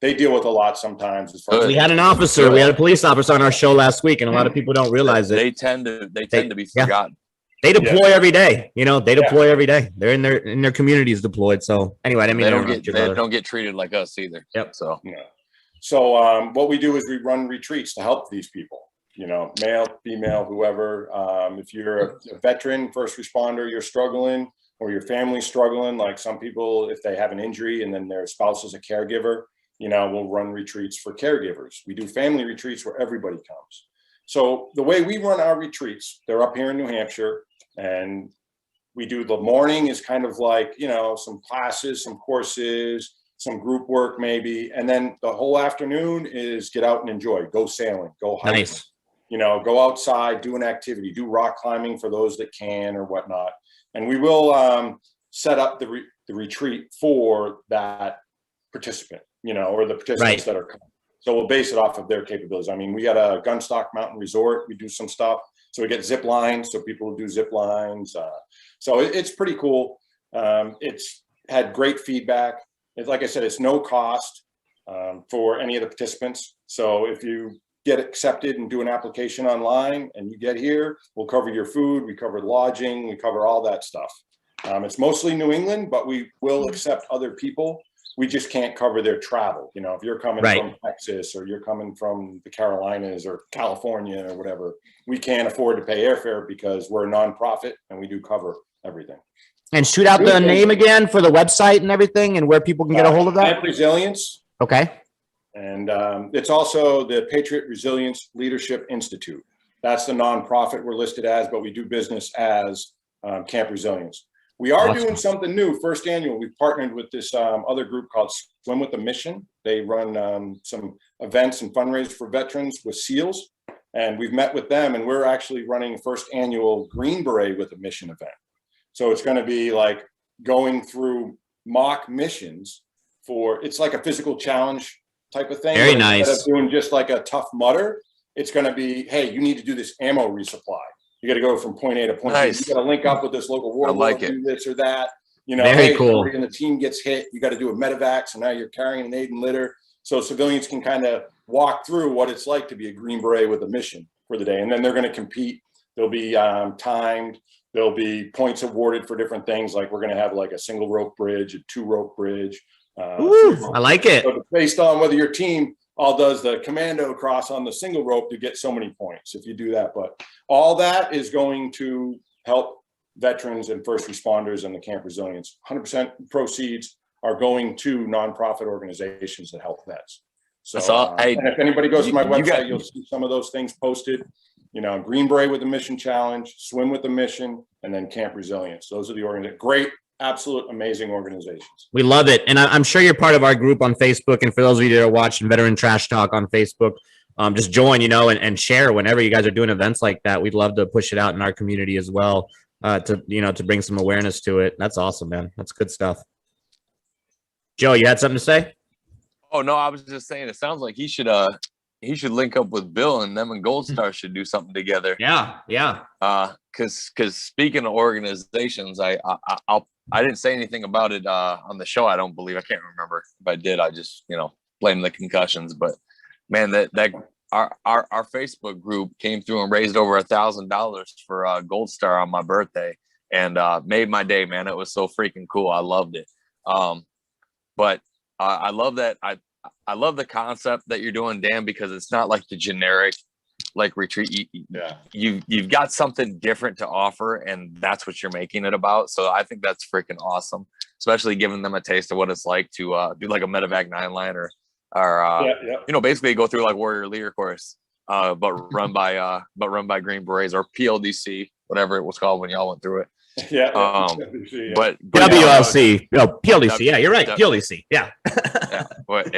they deal with a lot sometimes. As far as we had an officer, we had a police officer on our show last week, and a lot of people don't realize it. They tend to be forgotten. They deploy every day. They deploy every day. They're in their communities deployed. So anyway, I mean, they don't get treated like us either. Yep. So what we do is we run retreats to help these people. Male, female, whoever. If you're a veteran, first responder, you're struggling, or your family's struggling. Like some people, if they have an injury and then their spouse is a caregiver, we'll run retreats for caregivers. We do family retreats where everybody comes. So the way we run our retreats, they're up here in New Hampshire, and we do the morning is kind of like, some classes, some courses, some group work maybe. And then the whole afternoon is get out and enjoy, go sailing, go hiking, nice. Go outside, do an activity, do rock climbing for those that can or whatnot. And we will set up the retreat for that participant, or the participants that are coming. So we'll base it off of their capabilities. I mean, we got a Gunstock Mountain Resort. We do some stuff. So we get zip lines. So people will do zip lines. So it's pretty cool. It's had great feedback. It's like I said, it's no cost for any of the participants. So if you get accepted and do an application online and you get here, we'll cover your food. We cover lodging. We cover all that stuff. It's mostly New England, but we will accept other people. We just can't cover their travel. If you're coming from Texas or you're coming from the Carolinas or California or whatever, we can't afford to pay airfare because we're a nonprofit and we do cover everything. And shoot out the name again for the website and everything and where people can get a hold of that. Camp Resilience. Okay. And it's also the Patriot Resilience Leadership Institute. That's the nonprofit we're listed as, but we do business as Camp Resilience. We are doing something new, first annual. We've partnered with this other group called Swim with a Mission. They run some events and fundraisers for veterans with SEALs. And we've met with them, and we're actually running first annual Green Beret with a Mission event. So it's going to be like going through mock missions it's like a physical challenge type of thing. Very But nice. Instead of doing just like a tough mutter, it's going to be, hey, you need to do this ammo resupply. You got to go from point A to point Nice. B. You got to link up with this local war like lord, it. do this or that. You know, Very hey, cool. somebody in the team gets hit, you got to do a medevac. So now you're carrying an aid and litter. So civilians can kind of walk through what it's like to be a Green Beret with a mission for the day. And then they're going to compete. They'll be timed. There'll be points awarded for different things. Like we're going to have like a single rope bridge, a 2-rope bridge. Ooh, I like it. So based on whether your team all does the commando cross on the single rope to get so many points if you do that. But all that is going to help veterans and first responders and the camp resilience. 100% proceeds are going to nonprofit organizations that help vets. So That's all. Hey, and if anybody goes to my you website, got- you'll see some of those things posted. You know, Green Beret with the Mission Challenge, Swim with the Mission, and then Camp Resilience. Those are the great, absolute, amazing organizations. We love it. And I'm sure you're part of our group on Facebook. And for those of you that are watching Veteran Trash Talk on Facebook, just join, and share whenever you guys are doing events like that. We'd love to push it out in our community as well, to bring some awareness to it. That's awesome, man. That's good stuff. Joe, you had something to say? Oh no, I was just saying. It sounds like he should link up with Bill, and them and Gold Star should do something together. Yeah. Because speaking of organizations, I didn't say anything about it on the show. I don't believe. I can't remember if I did. I just blame the concussions. But man, that our Facebook group came through and raised over $1,000 for Gold Star on my birthday, and made my day, man. It was so freaking cool. I loved it. But I love that. I love the concept that you're doing, Dan, because it's not like the generic retreat. You've got something different to offer, and that's what you're making it about. So I think that's freaking awesome, especially giving them a taste of what it's like to do like a medevac 9-line or basically go through like Warrior Leader course, but run by Green Berets or PLDC, whatever it was called when y'all went through it. But WLC, PLDC. Yeah, you're right. PLDC. Yeah. But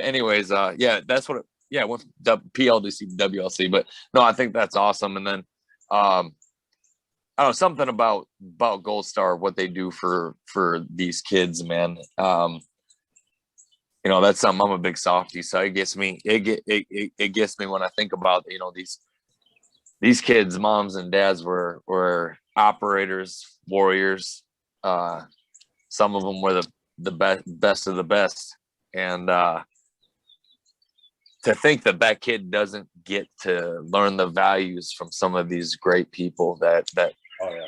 anyways, that's what. I went PLDC, WLC. But no, I think that's awesome. And then, I don't know, something about Gold Star, what they do for these kids, man. That's something. I'm a big softie, so it gets me. It gets me when I think about these kids' moms and dads were operators, warriors. Some of them were the best of the best, and to think that kid doesn't get to learn the values from some of these great people that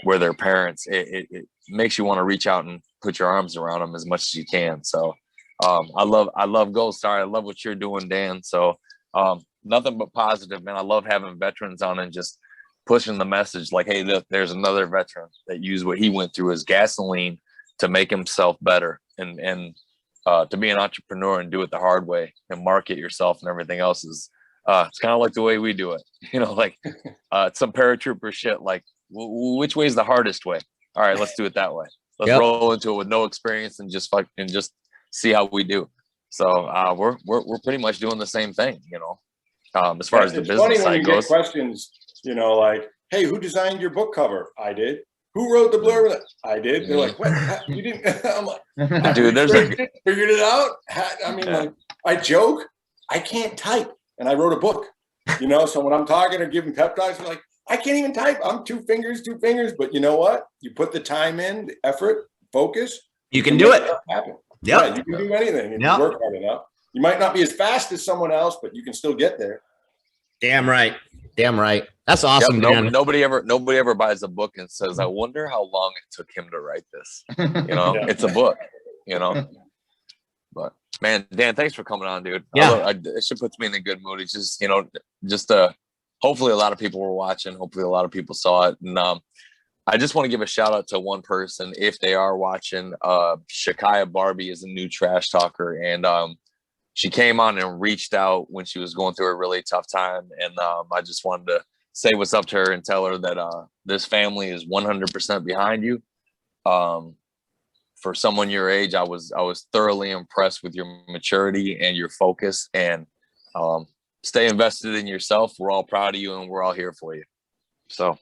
were their parents, it makes you want to reach out and put your arms around them as much as you can. So I love Gold Star. I love what you're doing, Dan. So nothing but positive, man. I love having veterans on and just pushing the message like, hey, look, there's another veteran that used what he went through as gasoline to make himself better and to be an entrepreneur and do it the hard way and market yourself and everything else is it's kind of like the way we do it. Some paratrooper shit, like which way is the hardest way? All right, let's do it that way. Let's roll into it with no experience and just see how we do. So we're pretty much doing the same thing, as far as the business side goes. Questions, like, hey, who designed your book cover? I did. Who wrote the blurb? I did. They're like, what? You didn't? I'm like, dude, figured it out. I mean, like, I joke, I can't type, and I wrote a book. So when I'm talking or giving pep talks, I'm like, I can't even type. I'm two fingers. But you know what? You put the time in, the effort, focus. You can do it. Happen. Yep. Yeah, you can do anything if you work hard enough. You might not be as fast as someone else, but you can still get there. Damn right. That's awesome, man. Nobody ever buys a book and says, I wonder how long it took him to write this. It's a book, But man, Dan, thanks for coming on, dude. It should put me in a good mood. It's just hopefully a lot of people were watching. Hopefully a lot of people saw it. And I just want to give a shout out to one person if they are watching. Shakaya Barbie is a new trash talker, and she came on and reached out when she was going through a really tough time. And I just wanted to say what's up to her and tell her that this family is 100% behind you. For someone your age, I was thoroughly impressed with your maturity and your focus, and stay invested in yourself. We're all proud of you and we're all here for you. So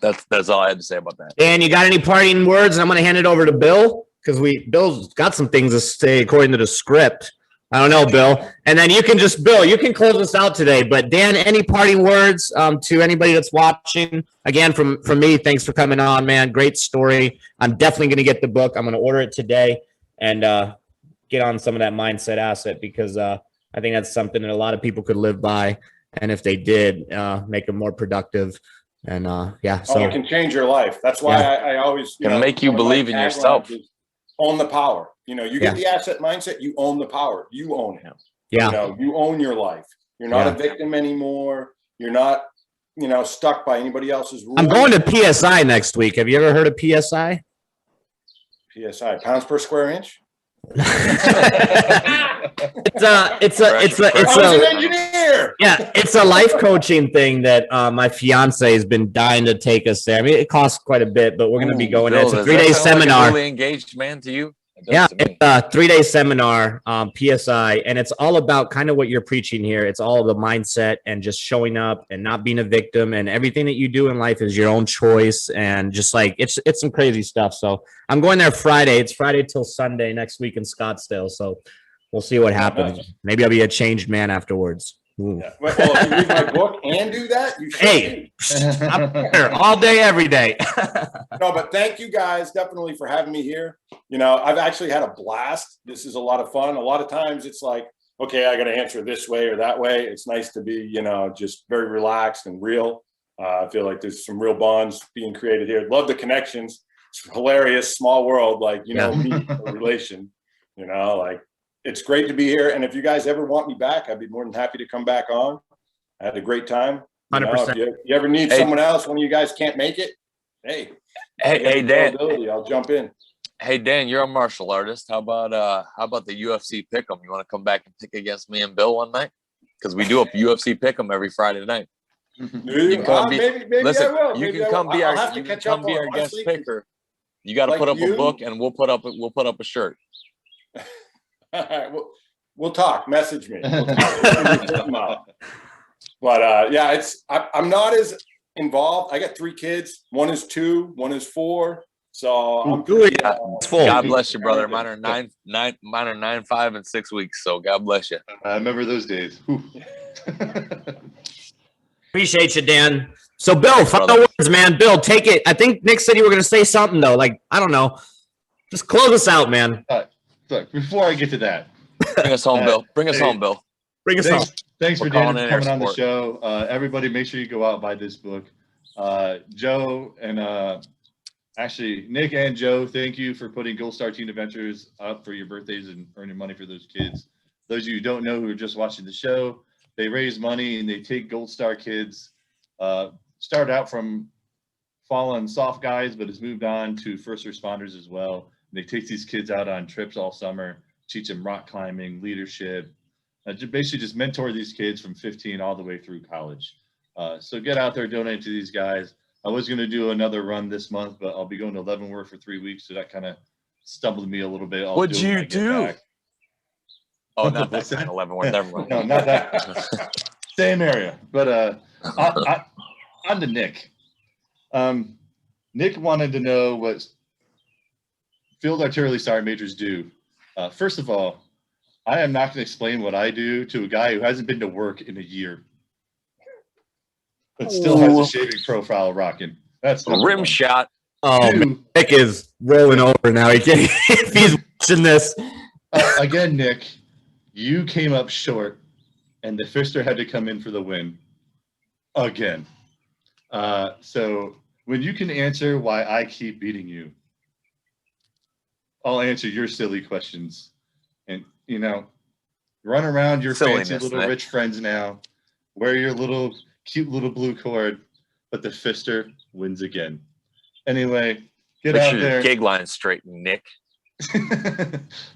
that's all I had to say about that. Dan, you got any parting words? I'm going to hand it over to Bill. because Bill's got some things to say according to the script. I don't know, Bill. And then you can close us out today. But Dan, any parting words to anybody that's watching? Again, from me, thanks for coming on, man. Great story. I'm definitely going to get the book. I'm going to order it today and get on some of that mindset asset, because I think that's something that a lot of people could live by. And if they did, make them more productive. And so it can change your life. That's why I always Can make you believe in yourself. Own the power. You get the asset mindset, you own the power. You own him. Yeah. You own your life. You're not a victim anymore. You're not, stuck by anybody else's rules. I'm going to PSI next week. Have you ever heard of PSI? PSI, pounds per square inch. It's an engineer. Yeah, it's a life coaching thing that my fiance has been dying to take us there. I mean, it costs quite a bit, but we're going to be going there. It's a 3-day seminar. Like a newly engaged man to you? Yeah, it's a 3-day seminar, PSI, and it's all about kind of what you're preaching here. It's all the mindset and just showing up and not being a victim, and everything that you do in life is your own choice, and just like it's some crazy stuff. So I'm going there Friday. It's Friday till Sunday next week in Scottsdale. So we'll see what happens. Maybe I'll be a changed man afterwards. Yeah. Well, if you read my book and do that, you should. Hey, I'm here all day, every day. No, but thank you guys definitely for having me here. I've actually had a blast. This is a lot of fun. A lot of times it's like, okay, I got to answer this way or that way. It's nice to be, just very relaxed and real. I feel like there's some real bonds being created here. Love the connections. It's hilarious, small world, like, me, a relation, it's great to be here. And if you guys ever want me back, I'd be more than happy to come back on. I had a great time. 100%. If you ever need someone else, one of you guys can't make it, hey, Dan. I'll jump in. Hey, Dan, you're a martial artist. How about the UFC pick'em? You want to come back and pick against me and Bill one night? Because we do a UFC pick'em every Friday night. Maybe listen, I will. You can come be our guest picker. You got to put up a book, and we'll put up a shirt. All right, we'll talk. Message me. We'll talk. But I'm not as involved. I got 3 kids. One is 2, one is 4. So I'm full. God bless you, brother. Mine are 9, 5, and 6 weeks. So God bless you. I remember those days. Appreciate you, Dan. So, Bill, final words, man. Bill, take it. I think Nick said you were going to say something, though. Like, I don't know. Just close us out, man. Look, before I get to that. Bring us home, Bill. Bring us home. Thanks for Dan coming on the show. Everybody, make sure you go out and buy this book. Joe and actually Nick and Joe, thank you for putting Gold Star Teen Adventures up for your birthdays and earning money for those kids. Those of you who don't know, who are just watching the show, they raise money and they take Gold Star kids. Start out from fallen soft guys, but has moved on to first responders as well. They take these kids out on trips all summer, teach them rock climbing, leadership, basically just mentor these kids from 15 all the way through college. So get out there, donate to these guys. I was going to do another run this month, but I'll be going to Leavenworth for 3 weeks, so that kind of stumbled me a little bit. What'd you do? Oh, not that kind of Leavenworth. Never mind. No, not that. Same area, but on to Nick. Nick wanted to know what field artillery sergeant majors do. First of all, I am not going to explain what I do to a guy who hasn't been to work in a year, but still has a shaving profile rocking. That's a rim shot. Oh, Nick is rolling over now. He can't, if he's watching this. Again, Nick, you came up short, and the Fister had to come in for the win. Again. So when you can answer why I keep beating you, I'll answer your silly questions. And, run around your fancy little rich friends now. Wear your little cute little blue cord. But the Fister wins again. Anyway, get out there. Gig line straight, Nick.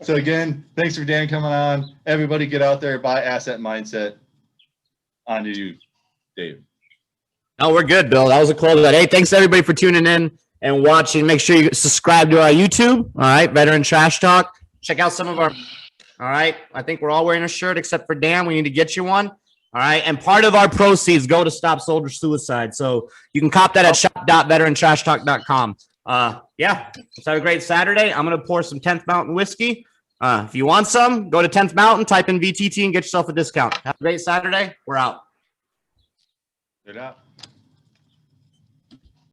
So again, thanks for Dan coming on. Everybody get out there, buy Asset Mindset. On to you, Dave. No, we're good, Bill. That was a close. Hey, thanks everybody for tuning in and watching. Make sure you subscribe to our YouTube. All right, Veteran Trash Talk. Check out some of our. All right, I think we're all wearing a shirt except for Dan. We need to get you one. All right, and part of our proceeds go to stop soldier suicide. So you can cop that at shop.veterantrashtalk.com. Yeah, let's have a great Saturday. I'm going to pour some 10th Mountain whiskey. If you want some, go to 10th Mountain, type in VTT and get yourself a discount. Have a great Saturday. We're out. Good out.